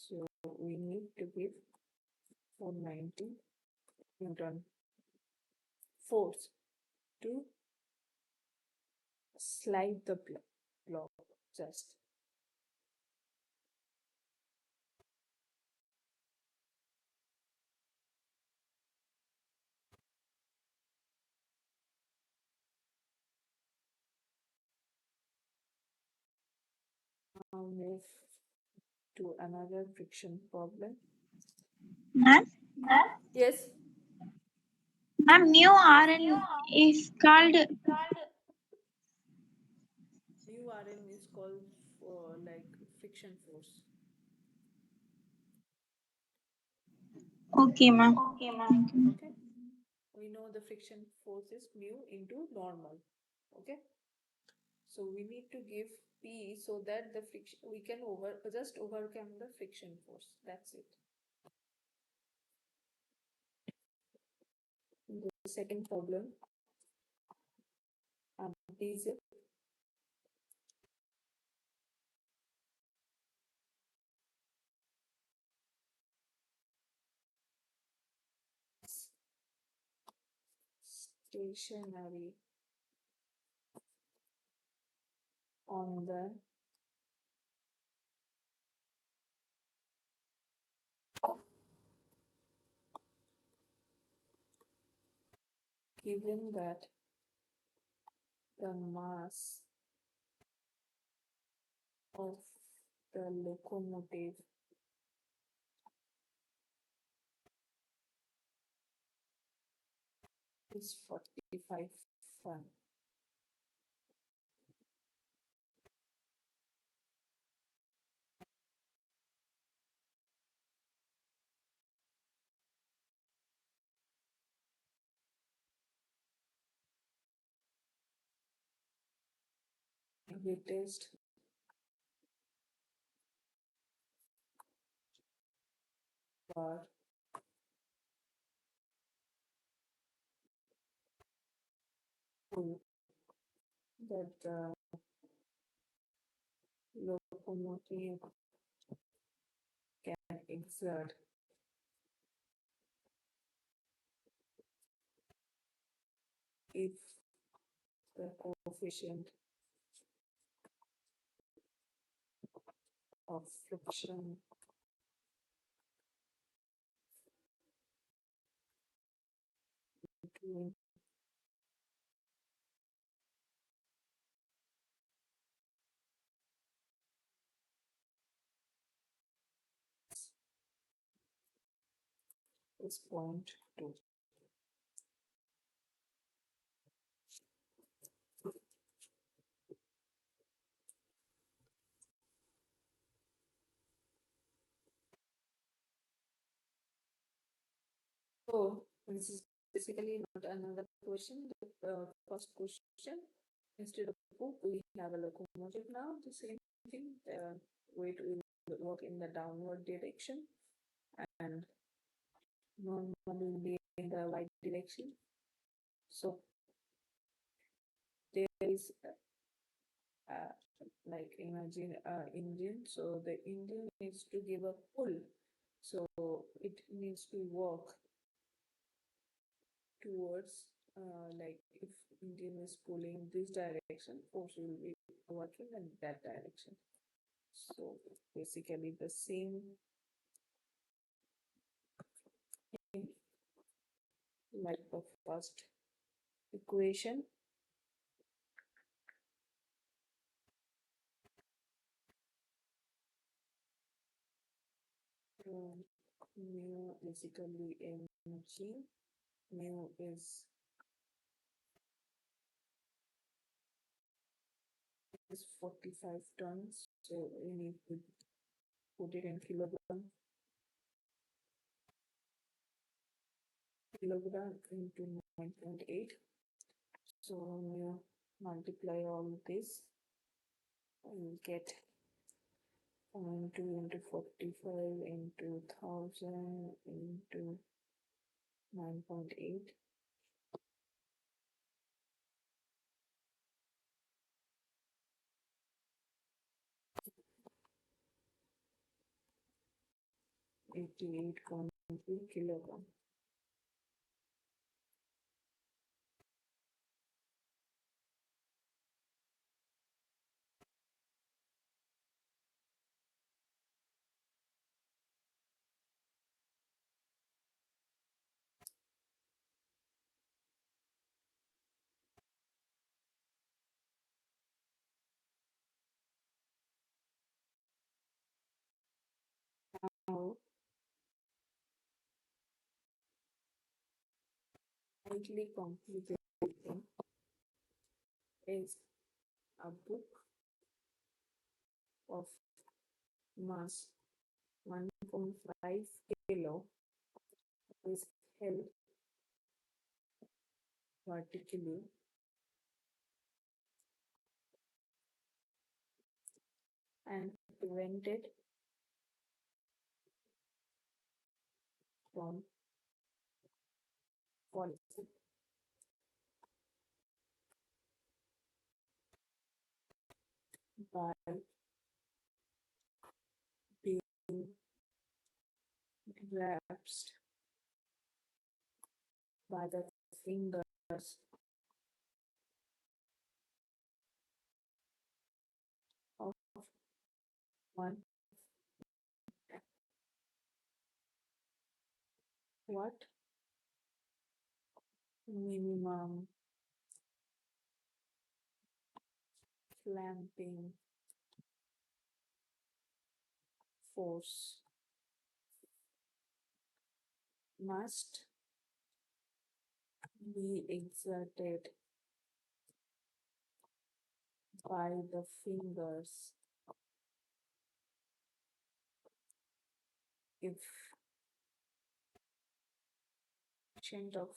So we need to give 490 Newton force to slide the block just. Now move to another friction problem. Ma'am, Yes. ma'am, new RN is called Mu Rn is called for like friction force. okay, ma'am. Okay. We know the friction force is mu into normal. Okay. So we need to give P so that the friction we can just overcome the friction force. That's it. The second problem. Diesel stationary on the given that the mass of the locomotive is 45 ton. Greatest bar pull that the locomotive can exert if the coefficient of friction between is 0.2. So this is basically not another question. The first question, instead of book, we have a locomotive now. The same thing. The weight will work in the downward direction, and normal will be in the right direction. So there is like imagine engine. So the engine needs to give a pull. So it needs to work towards like if engine is pulling this direction, force will be working in that direction. So basically the same thing like the first equation. Mu is equally mg. Mu is 45 tons. So we need to put it in kilogram into 9.8. So when you multiply all this, you get 0.2 into 45 into 1000 into 9.8. .3 kilogram. Now, slightly complicated thing is a book of mass 1.5 kilo is held vertically and prevented from falling by being grasped by the fingers of one. What? minimum clamping force must be exerted by the fingers if coefficient of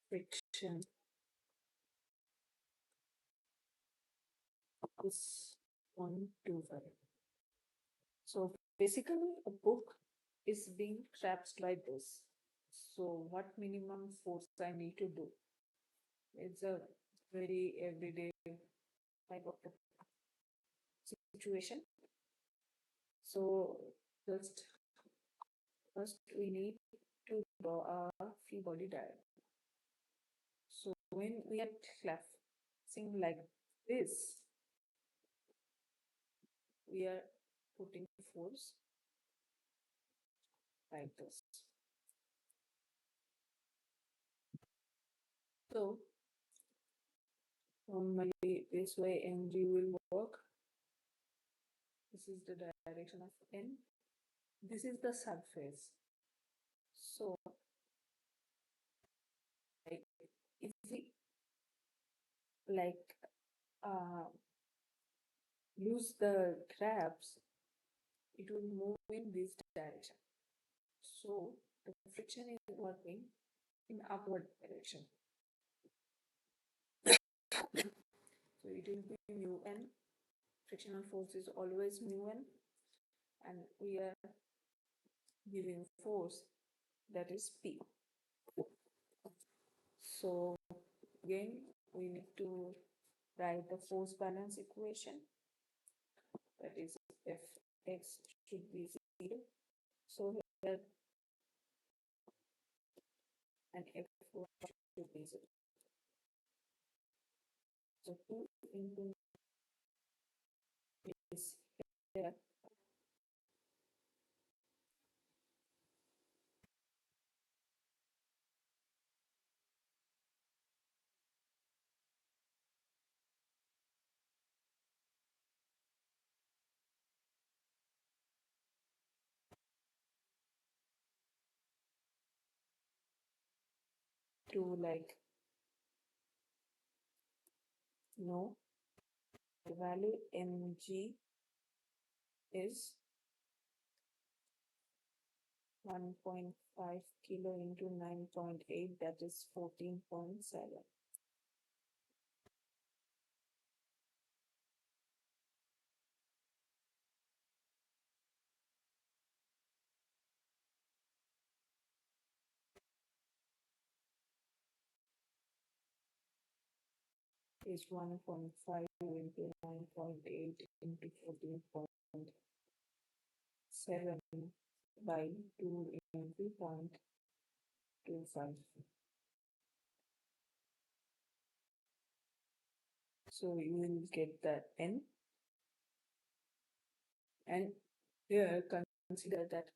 friction is 0.25. So basically, a book is being collapsed by this. So what minimum force I need to do? It's a very everyday type of situation. So first we need to draw a free body diagram. So when we are collapsing like this, we are putting force like this. So normally this way mg will work. This is the direction of n. This is the surface. So like if we like use the crabs, it will move in this direction. So the friction is working in upward direction. So it will be mu n. Frictional force is always mu n, and we are giving force that is P. So again, we need to write the force balance equation. That is Fx should be 0. So here and F1 should be 0. So 2 into is here. To like know the value mg is 1.5 kilo into 9.8, that is 14.7. Is 1.5 into 9.8 into 14.7 by 2 into 0.25. So you will get that n, and here consider that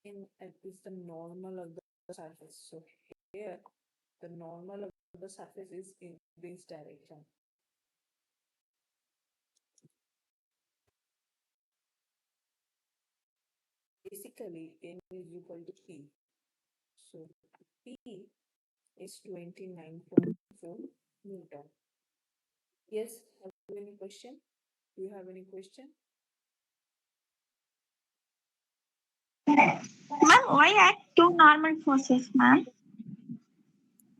n is the normal of the surface. So here the normal of the surface is in this direction. Basically, n is equal to P. So P is 29.4 Newton. Yes, have you any question? Do you have any question? Ma'am, why act two normal forces, ma'am?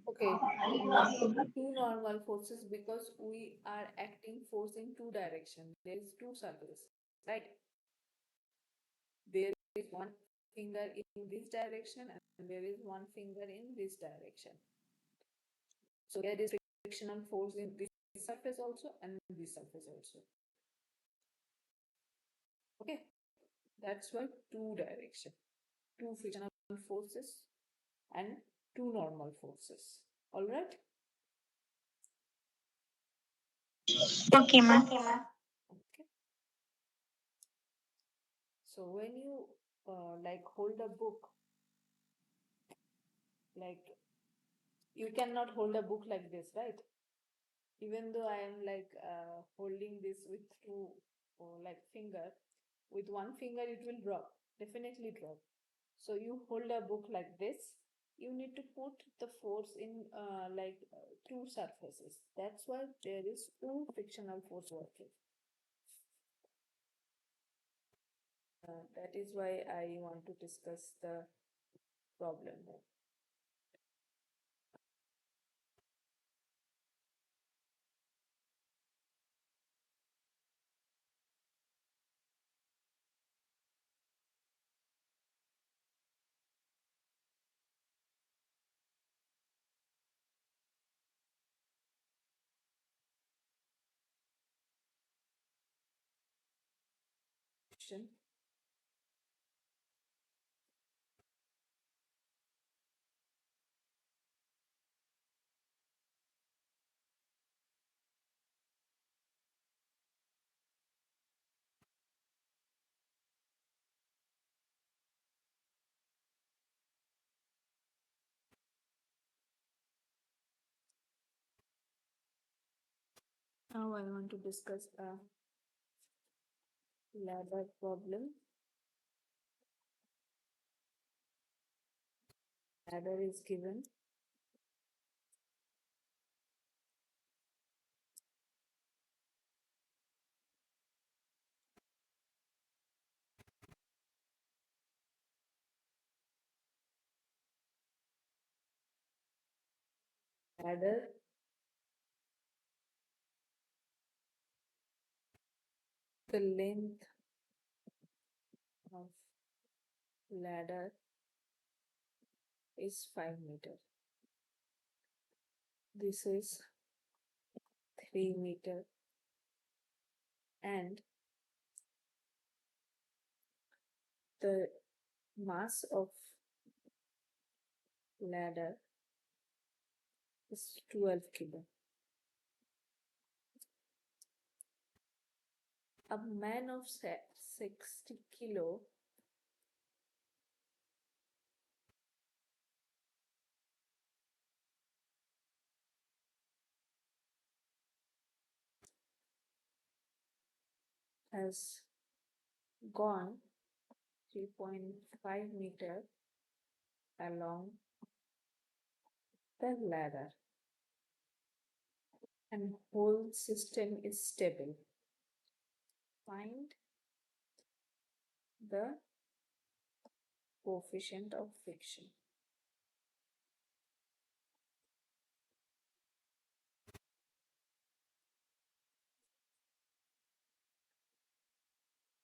Okay, two normal forces because we are acting force in two directions. There is two circles, right? There is one finger in this direction and there is one finger in this direction. So there is frictional force in this surface also and this surface also. Okay, that's why two direction, two frictional forces and two normal forces. All right. Okay, ma'am. Okay. So when you like hold a book, like you cannot hold a book like this, right? Even though I am like holding this with two like finger, with one finger it will drop, definitely drop. So you hold a book like this, you need to put the force in two surfaces. That's why there is two frictional force working. That is why I want to discuss the problem. Now I want to discuss a ladder problem. Ladder is given. Ladder the length of ladder is 5 meter. This is 3 meter, and the mass of ladder is 12 kilo. A man of 60 kilo has gone 3.5 meter along the ladder, and whole system is stable. Find the coefficient of friction.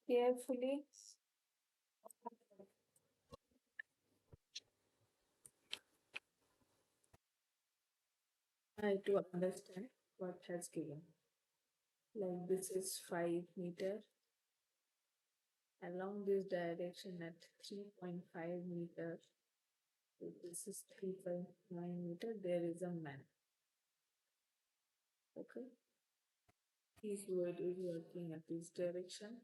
Carefully try to understand what has given. Like this is 5 meter. Along this direction at 3.5 meter, so this is 3.9 meter, there is a man. Okay, his weight is working at this direction.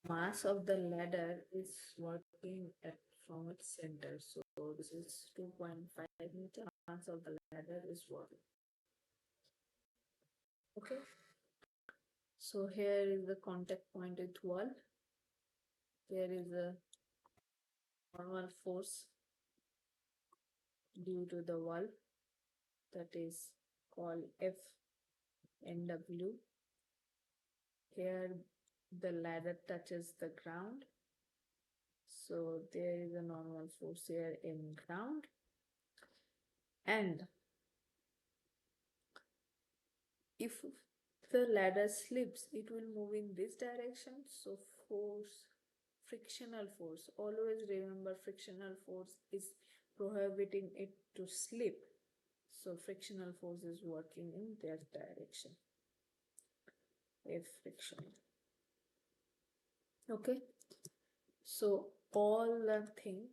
Mass of the ladder is working at from its center. So this is 2.5 meter. Mass of the ladder is working. Okay. So here is the contact point with wall. There is a normal force due to the wall, that is called FNW. Here the ladder touches the ground, so there is a normal force here in ground, and if the ladder slips, it will move in this direction. So force, frictional force, always remember frictional force is prohibiting it to slip. So frictional force is working in that direction. F friction. Okay. So all the thing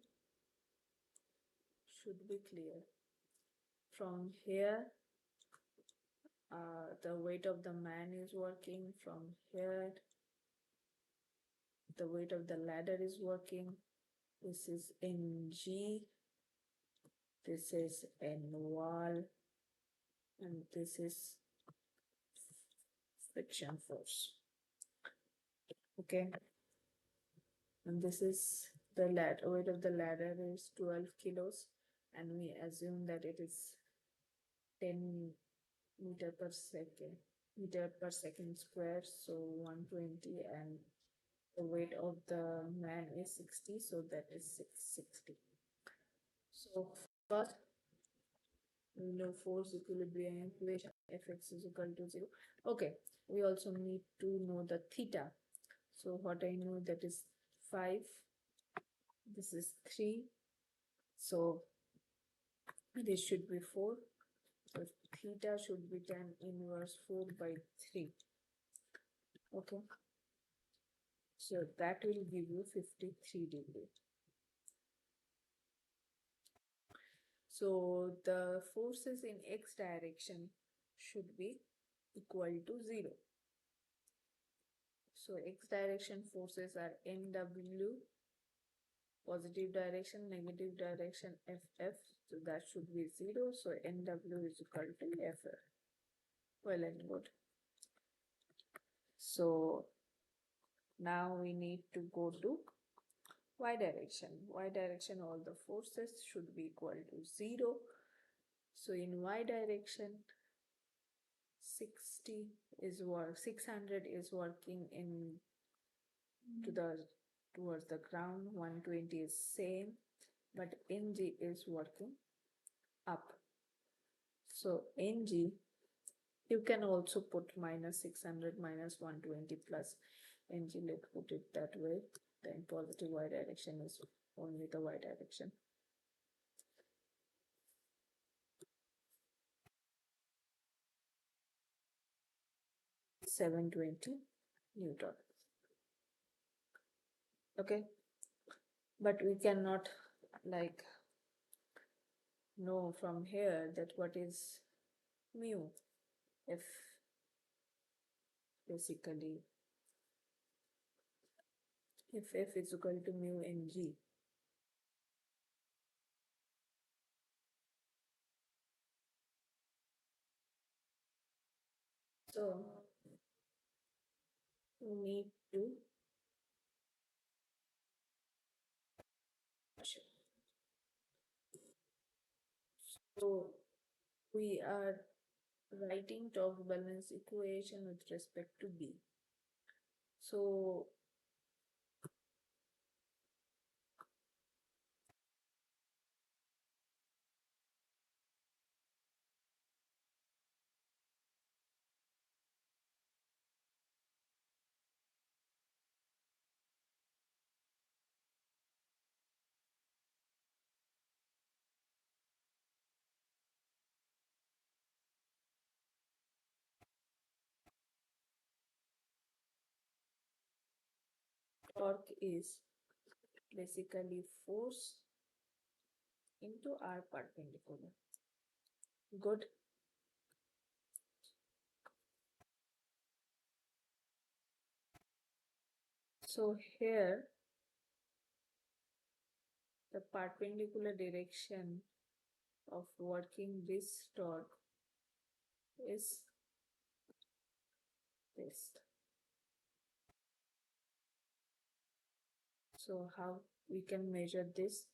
should be clear. From here, the weight of the man is working. From here, the weight of the ladder is working. This is Ng, this is N wall, and this is friction force. Okay, and this is the weight of the ladder is 12 kilos, and we assume that it is 10 meter per second square, so 120, and the weight of the man is 60, so that is 660. So first we know force equilibrium equation, Fx is equal to 0. Okay, we also need to know the theta. So what I know, that is 5, this is 3, so this should be 4. So theta should be tan inverse 4 by 3. Okay, so that will give you 53 degree. So the forces in x direction should be equal to 0. So x direction forces are NW, positive direction, negative direction FF. So that should be 0. So NW is equal to FF. Well and good. So now we need to go to y direction. Y direction, all the forces should be equal to 0. So in y direction, 600 is working in towards the ground, 120 is same, but Ng is working up. So Ng, you can also put minus 600 minus 120 plus Ng. Let's put it that way. Then positive y direction is only the y direction. $720 Newton. Okay, but we cannot like know from here that what is mu, if basically if F is equal to mu Ng. So we need to so we are writing torque balance equation with respect to B. So torque is basically force into R perpendicular. Good. So here the perpendicular direction of working this torque is this. So how we can measure this?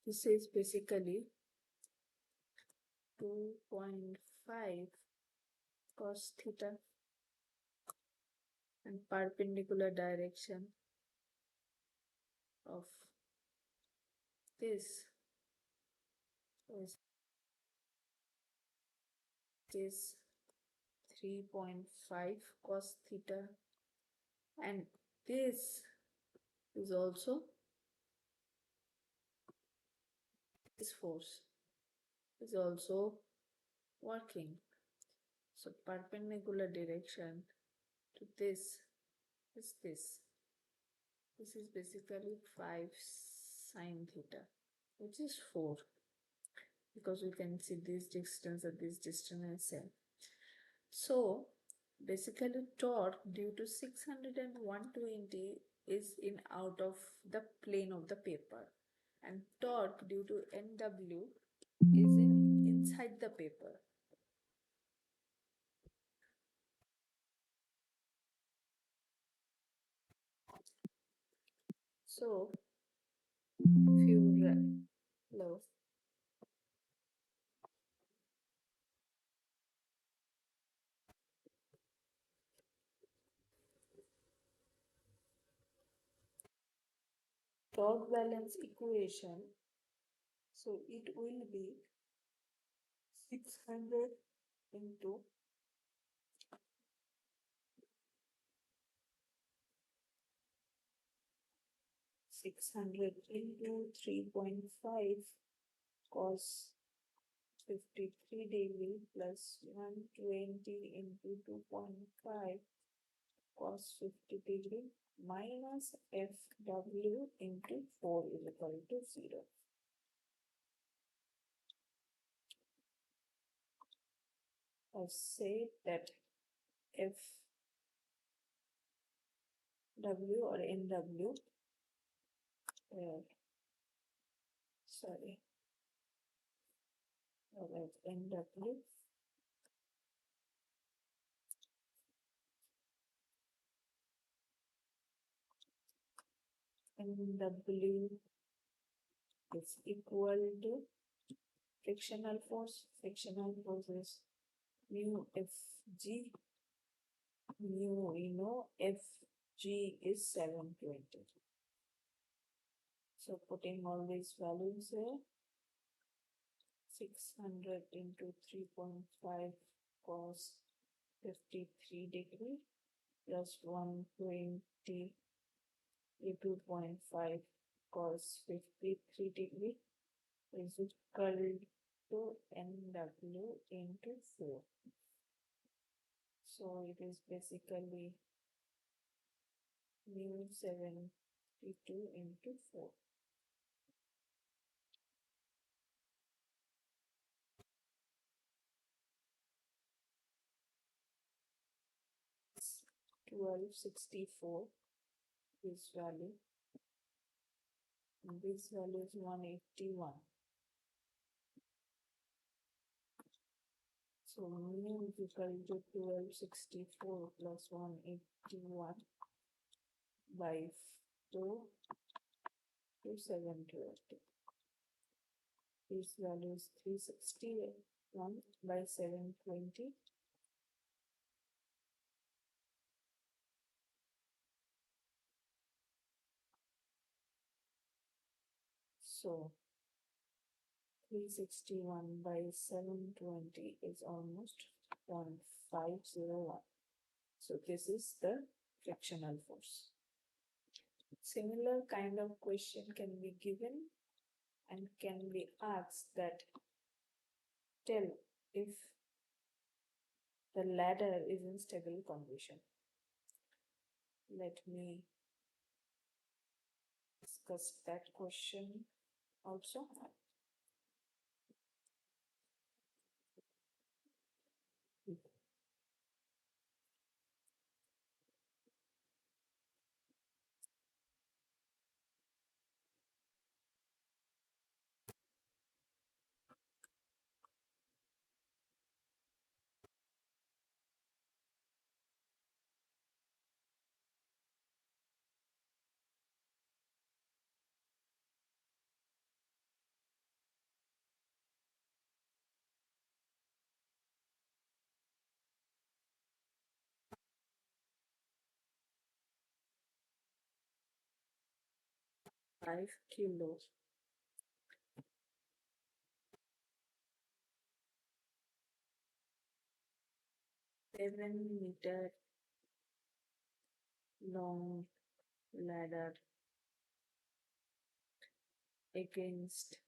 This is basically 2.5 cos theta, and perpendicular direction of this is 3.5 cos theta, and this is also this force is also working. So perpendicular direction to this is this. This is basically 5 sine theta, which is 4, because we can see this distance and this distance as same. So basically torque due to 600 and 120 is in out of the plane of the paper, and torque due to NW is inside the paper. So if you hello. Torque balance equation, so it will be 600 into 600 into 3.5 cos 53 degree plus 120 into 2.5 cos 50 degree minus FW into 4 is equal to 0. I've said that FW or NW, sorry, alright, NW is equal to frictional force. Frictional force is mu Fg. Mu, we know Fg is 720. So putting all these values here, 600 into 3.5 cos 53 degree plus 120 into 2.5 cos 53 degree is equal to NW into 4. So it is basically mu 72 into 4. It's 1264, this value, and this value is 181. So mu is equal to 1264 plus 181 by 2 to 720. This value is 361 by 720. So 361 by 720 is almost 0.501. So this is the frictional force. Similar kind of question can be given and can be asked that tell if the ladder is in stable condition. Let me discuss that question also. Five kilo 7 meter long ladder against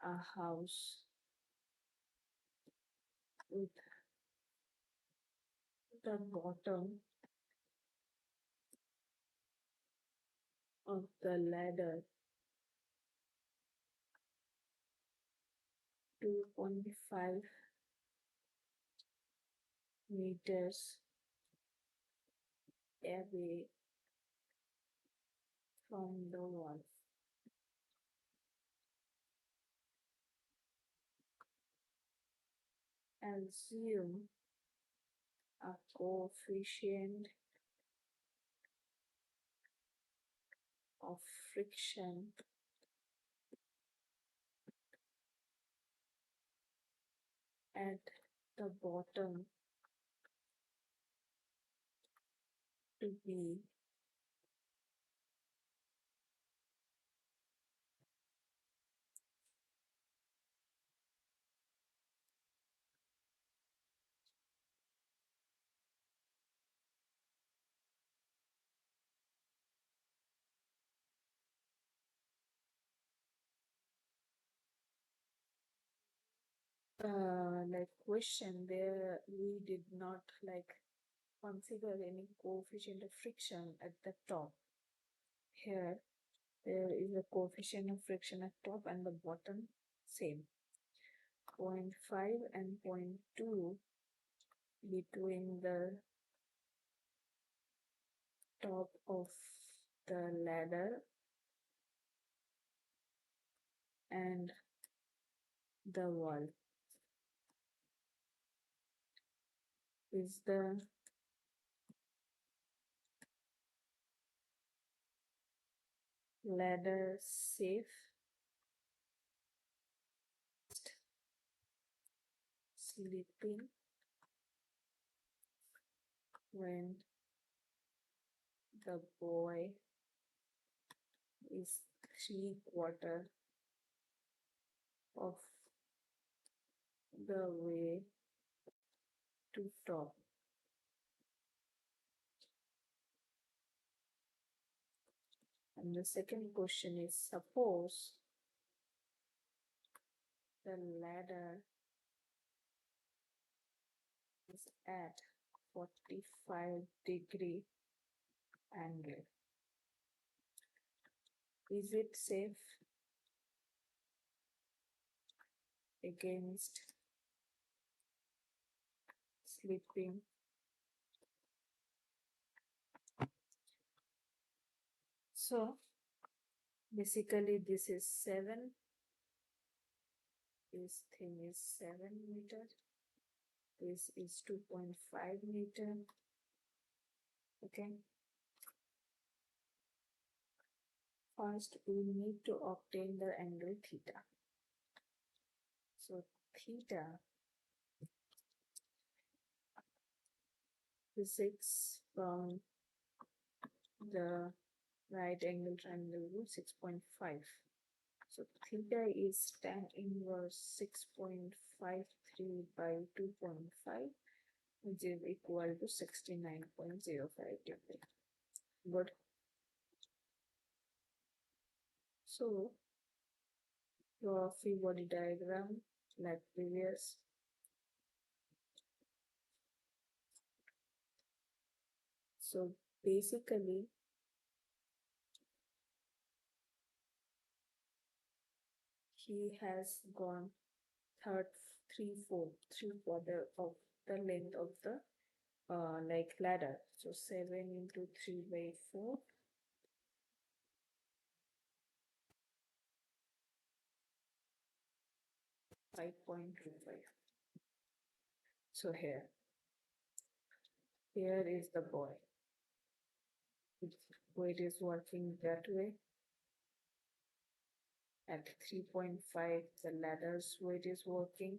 a house with the bottom of the ladder 2.5 meters away from the wall. Assume a coefficient of friction at the bottom to be like question where we did not like consider any coefficient of friction at the top. Here there is a coefficient of friction at top and the bottom same. 0.5 and 0.2 between the top of the ladder and the wall is the ladder safe, sleeping when the boy is 3/4 of the way to top. And the second question is, suppose the ladder is at 45-degree angle. Is it safe against slipping? So basically this is 7, this thing is 7 meters, this is 2.5 meter. Okay, first we need to obtain the angle theta. So theta, physics from the right angle triangle rule 6.5. So theta is tan inverse 6.53 by 2.5, which is equal to 69.05 degree. Good. So draw a free body diagram like previous. So basically he has gone three-quarter of the length of the like ladder. So 7 into 3 by 4. Five 5.25. So here is the boy. Its weight is working that way. At 3.5, the ladder's weight is working.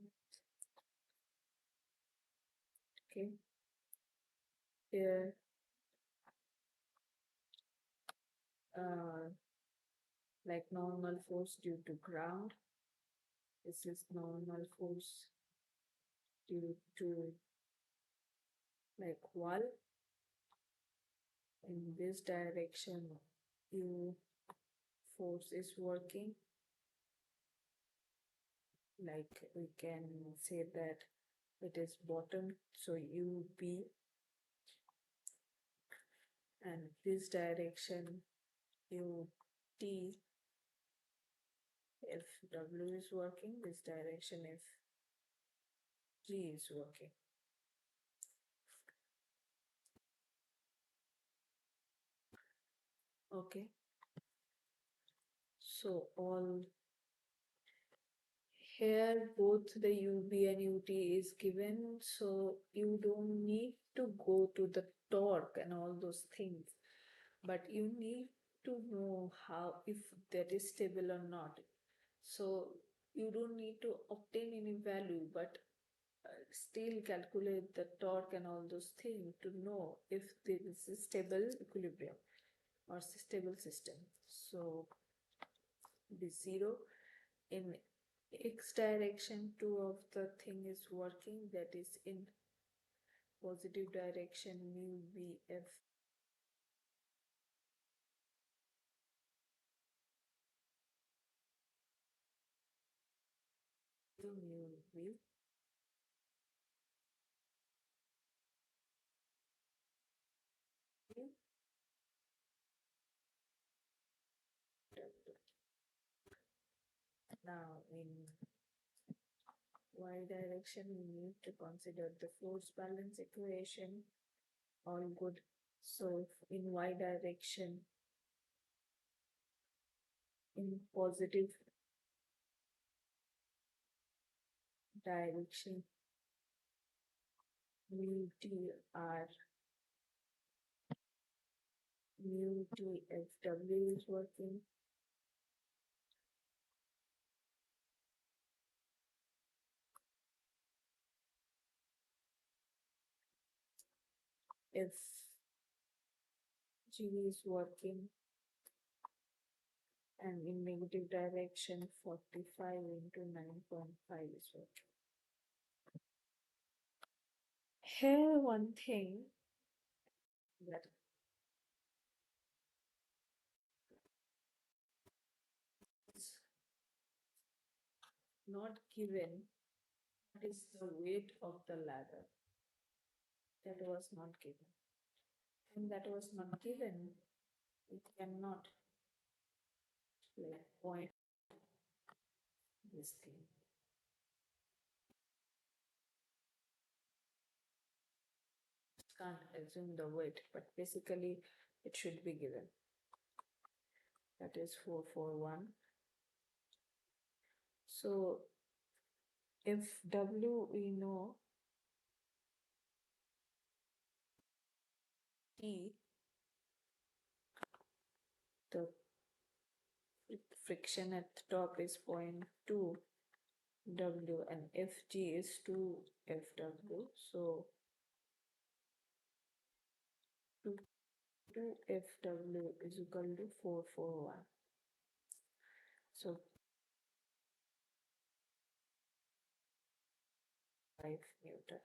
Okay. Here, like normal force due to ground. This is normal force due to like wall. In this direction, U force is working. like we can say that it is bottom, so UB, and this direction UT, if W is working, this direction if G is working. Okay, so all here both the UB and UT is given, so you don't need to go to the torque and all those things, but you need to know how, if that is stable or not. So you don't need to obtain any value, but still calculate the torque and all those things to know if there is a stable equilibrium or stable system. So be 0 in x direction, 2 of the thing is working, that is in positive direction mu bf to mu v. Now in y direction we need to consider the force balance equation, all good. So in y direction, in positive direction mu t r mu t f w is working. If g is working, and in negative direction 45 into 9.5 is working. Here one thing that is not given, that is the weight of the ladder. That was not given. And that was not given, we cannot like point this thing. Can't assume the weight, but basically it should be given. That is 441. So if W we know, T, the friction at the top is 0.2 W and Fg is 2 Fw. So 2 Fw is equal to 441. So 5 Newton.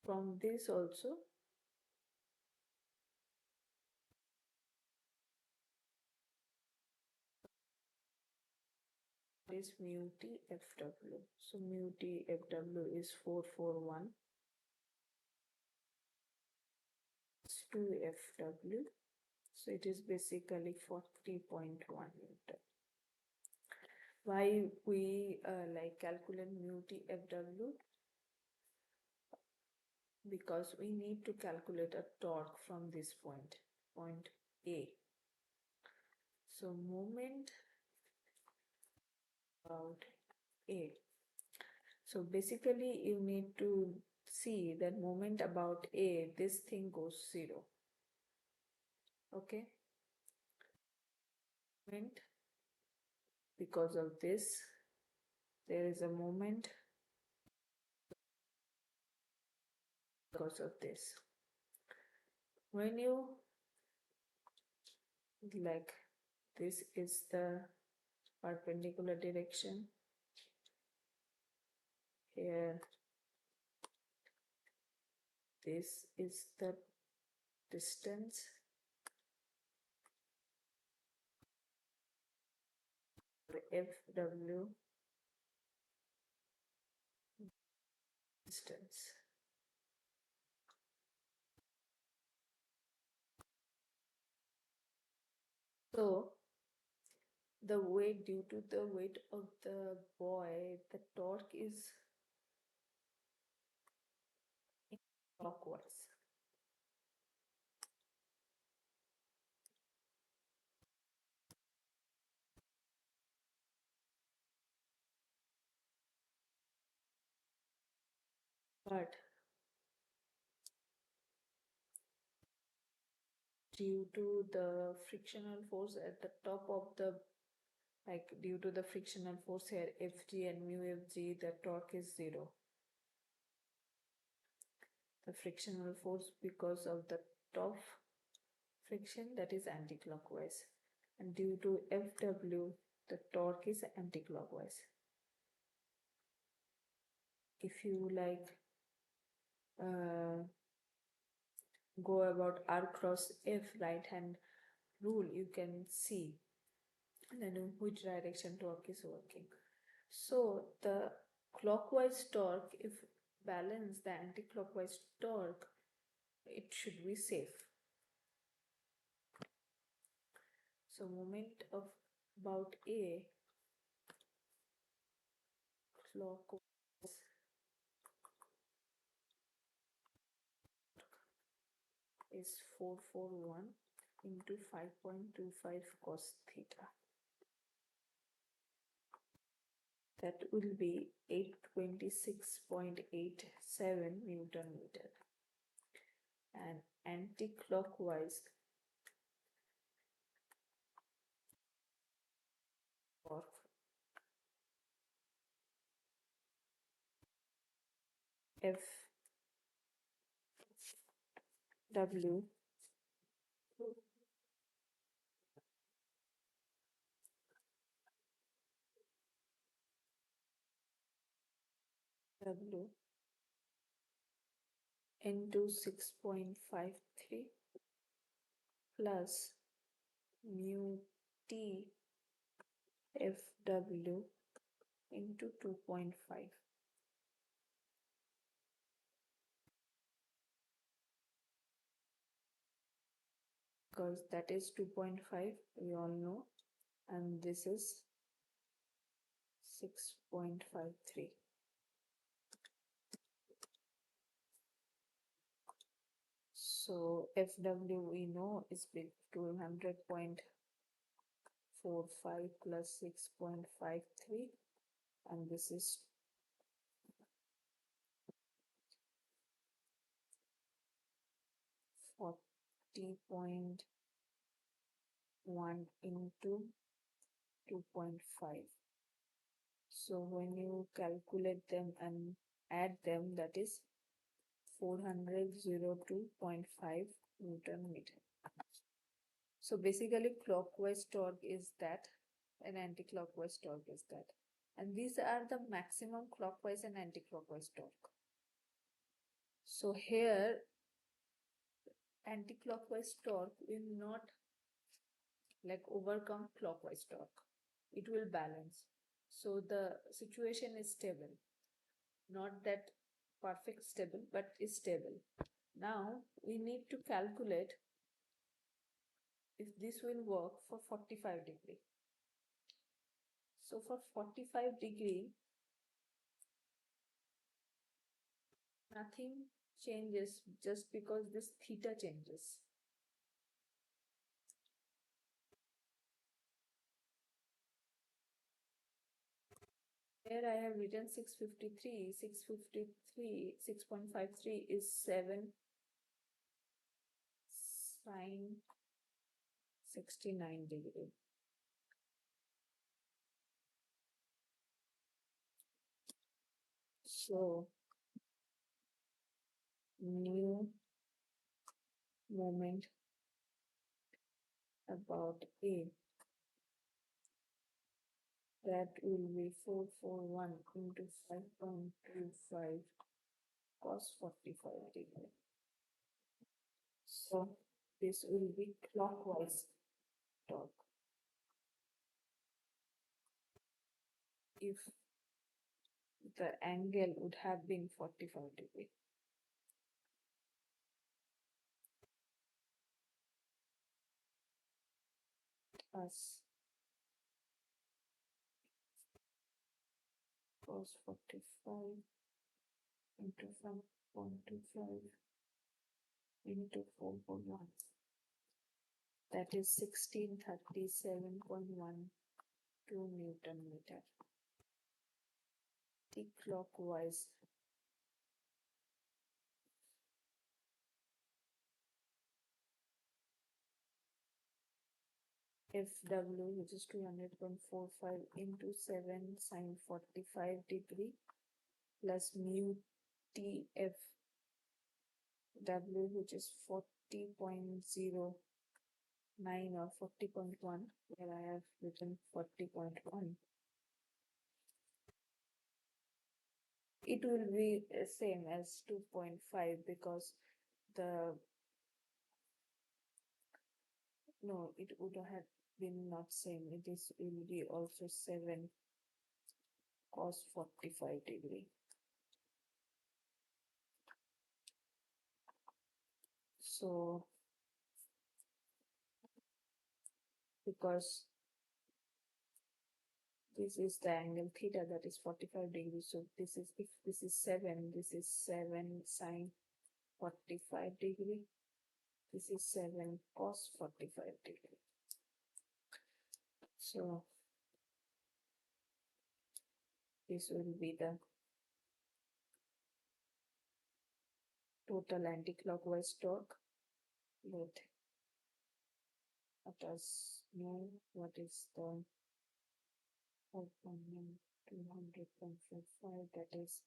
From this also, is mu T Fw. So mu T Fw is 441. It's 2 Fw. So it is basically 40.1 Newton. Why we like calculate mu T Fw? Because we need to calculate a torque from this point, point A. So moment about A. So basically you need to see that moment about A, this thing goes 0. Okay. Moment because of this, there is a moment because of this. When you like, this is the perpendicular direction, here this is the distance FW distance. So the weight, due to the weight of the boy, the torque is clockwise. But due to the frictional force at the top of the, like due to the frictional force here, Fg and mu Fg, the torque is 0. The frictional force because of the top friction, that is anti-clockwise, and due to Fw, the torque is anti-clockwise. If you like go about R cross F right hand rule, you can see then in which direction torque is working. So the clockwise torque, if balance the anti-clockwise torque, it should be safe. So moment of about A clockwise is 441 into 5.25 cos theta. That will be 826.87 Newton meter. And anti-clockwise torque Fw W into 6.53 plus mu T Fw into 2.5. Because that is 2.5, we all know, and this is 6.53. So Fw we know is 200.45 plus 6.53, and this is 40.1 into 2.5. So when you calculate them and add them, that is 402.5 Newton meter. So basically clockwise torque is that and anti-clockwise torque is that. And these are the maximum clockwise and anti-clockwise torque. So here anti-clockwise torque will not like overcome clockwise torque. It will balance. So the situation is stable. Not that perfect stable, but is stable. Now we need to calculate if this will work for 45 degree. So for 45 degree, nothing changes just because this theta changes. Here I have written 653, 6.53 is 7 sine 69 degree. So new moment about A, that will be 441 into 5.25 cos 45 degree. So this will be clockwise torque. if the angle would have been 45 degrees. As cos 45 into 5.25 into 4.1. That is 1637.12 Newton meter. The clockwise FW, which is 200.45 into 7 sine 45 degree plus mu TF W, which is 40.09 or 40.1, where I have written 40.1. It will be same as 2.5 because the no, it would have been not same. It is will be also 7 cos 45 degree. So because this is the angle theta, that is 45 degrees. So this is, if this is 7, this is 7 sine 45 degree. This is 7 cos 45 degree. So this will be the total anti-clockwise torque. Let us know what is the 4.200.45, that is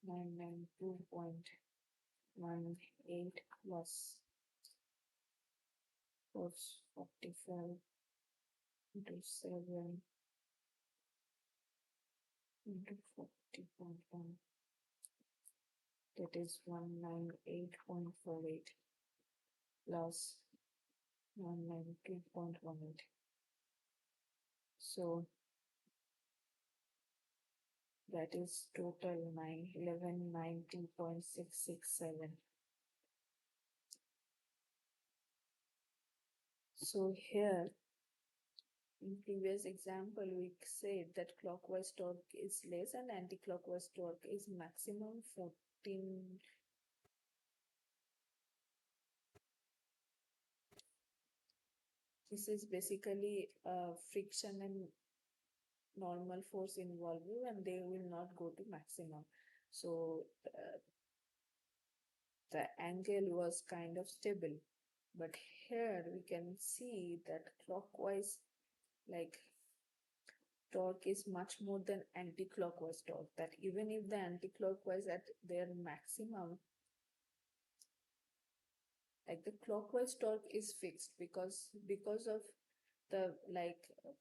992.18 plus cos 45 into 7 into 40.1, that is 198.48 plus 192.18. So that is total 1190.667. So here in previous example we said that clockwise torque is less and anti-clockwise torque is maximum 14. This is basically friction and normal force involved and they will not go to maximum. So the angle was kind of stable, but here we can see that clockwise like torque is much more than anti-clockwise torque, that even if the anti-clockwise at their maximum, like the clockwise torque is fixed because of the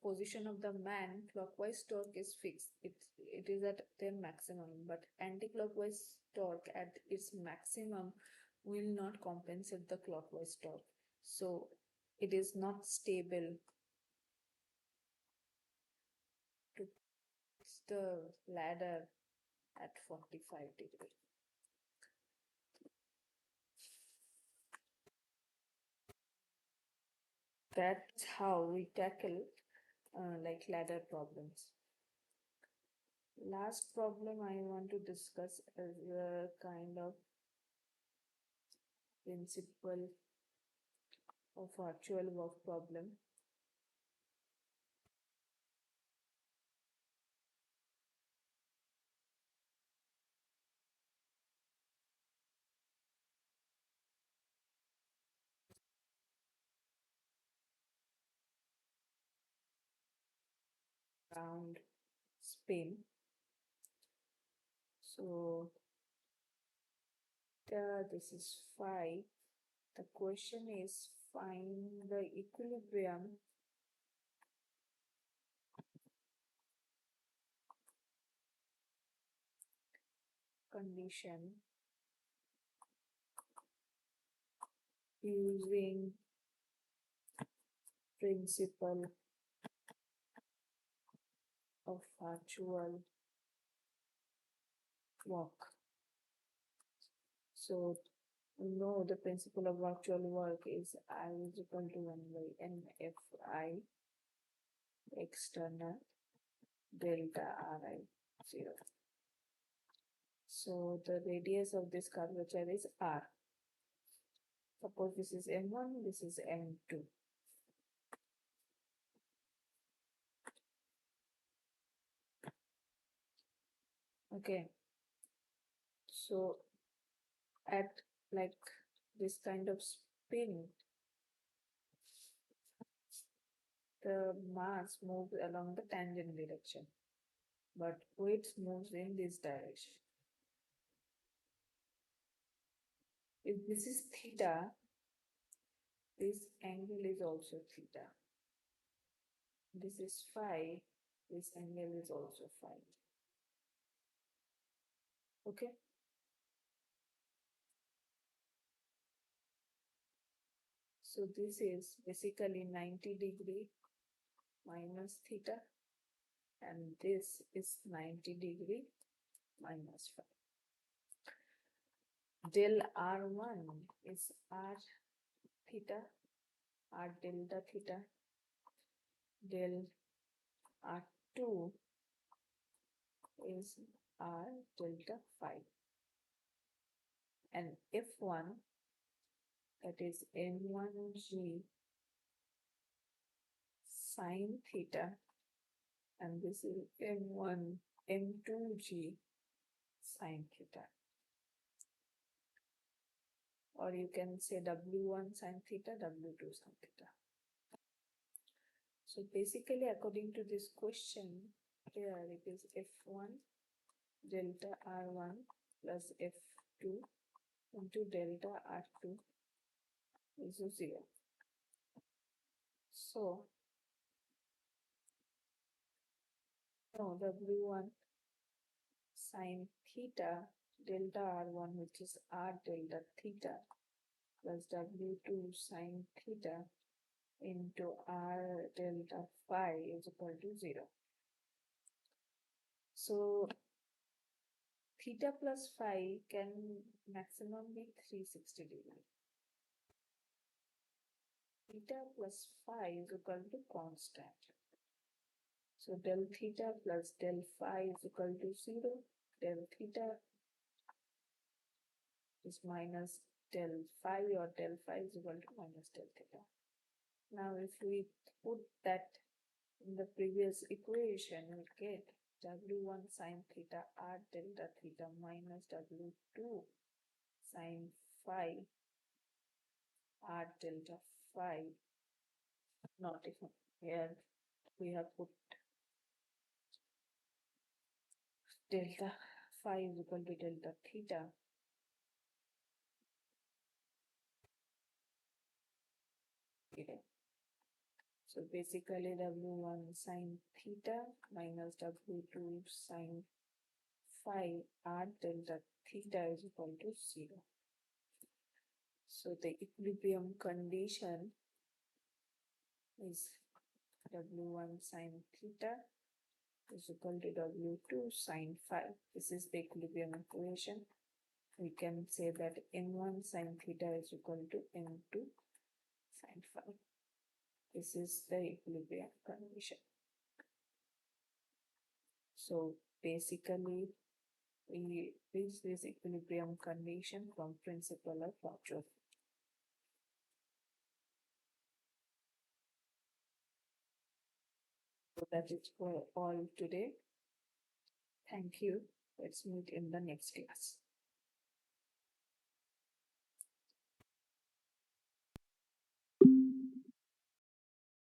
position of the man, clockwise torque is fixed. It is at their maximum, but anti-clockwise torque at its maximum will not compensate the clockwise torque. So it is not stable to fix the ladder at 45 degree. That's how we tackle like ladder problems. Last problem I want to discuss is a kind of principle of actual work problem. Round spin. So this is phi. The question is find the equilibrium condition using principle of virtual work. So no, the principle of virtual work is I is equal to 1 by NFI external delta Ri 0. So the radius of this curvature is R. Suppose this is M1, this is M2. Okay. So at like this kind of spin, the mass moves along the tangent direction, but weight moves in this direction. If this is theta, this angle is also theta. This is phi, this angle is also phi. Okay. So this is basically 90 degree minus theta, and this is 90 degree minus phi. Del R1 is R theta, R delta theta. Del R2 is R delta phi. And F1, that is M1G sine theta, and this is M2G sine theta. Or you can say W1 sine theta, W2 sine theta. So basically, according to this question, here it is F1 delta R1 plus F2 into delta R2 is 0. So, no, W1 sine theta delta R1, which is R delta theta, plus W2 sine theta into R delta phi is equal to 0. So theta plus phi can maximum be 360 degrees. Theta plus phi is equal to constant. So del theta plus del phi is equal to 0. Del theta is minus del phi, or del phi is equal to minus del theta. Now if we put that in the previous equation, we get W1 sine theta R delta theta minus W2 sine phi R delta phi. Not if here we have put delta phi is equal to delta theta. Okay. So basically W1 sine theta minus W2 sine phi R delta theta is equal to 0. So the equilibrium condition is W1 sine theta is equal to W2 sine phi. This is the equilibrium equation. We can say that M1 sine theta is equal to M2 sine phi. This is the equilibrium condition. So basically, we reach this equilibrium condition from principle of virtual. So that is for all today. Thank you. Let's meet in the next class.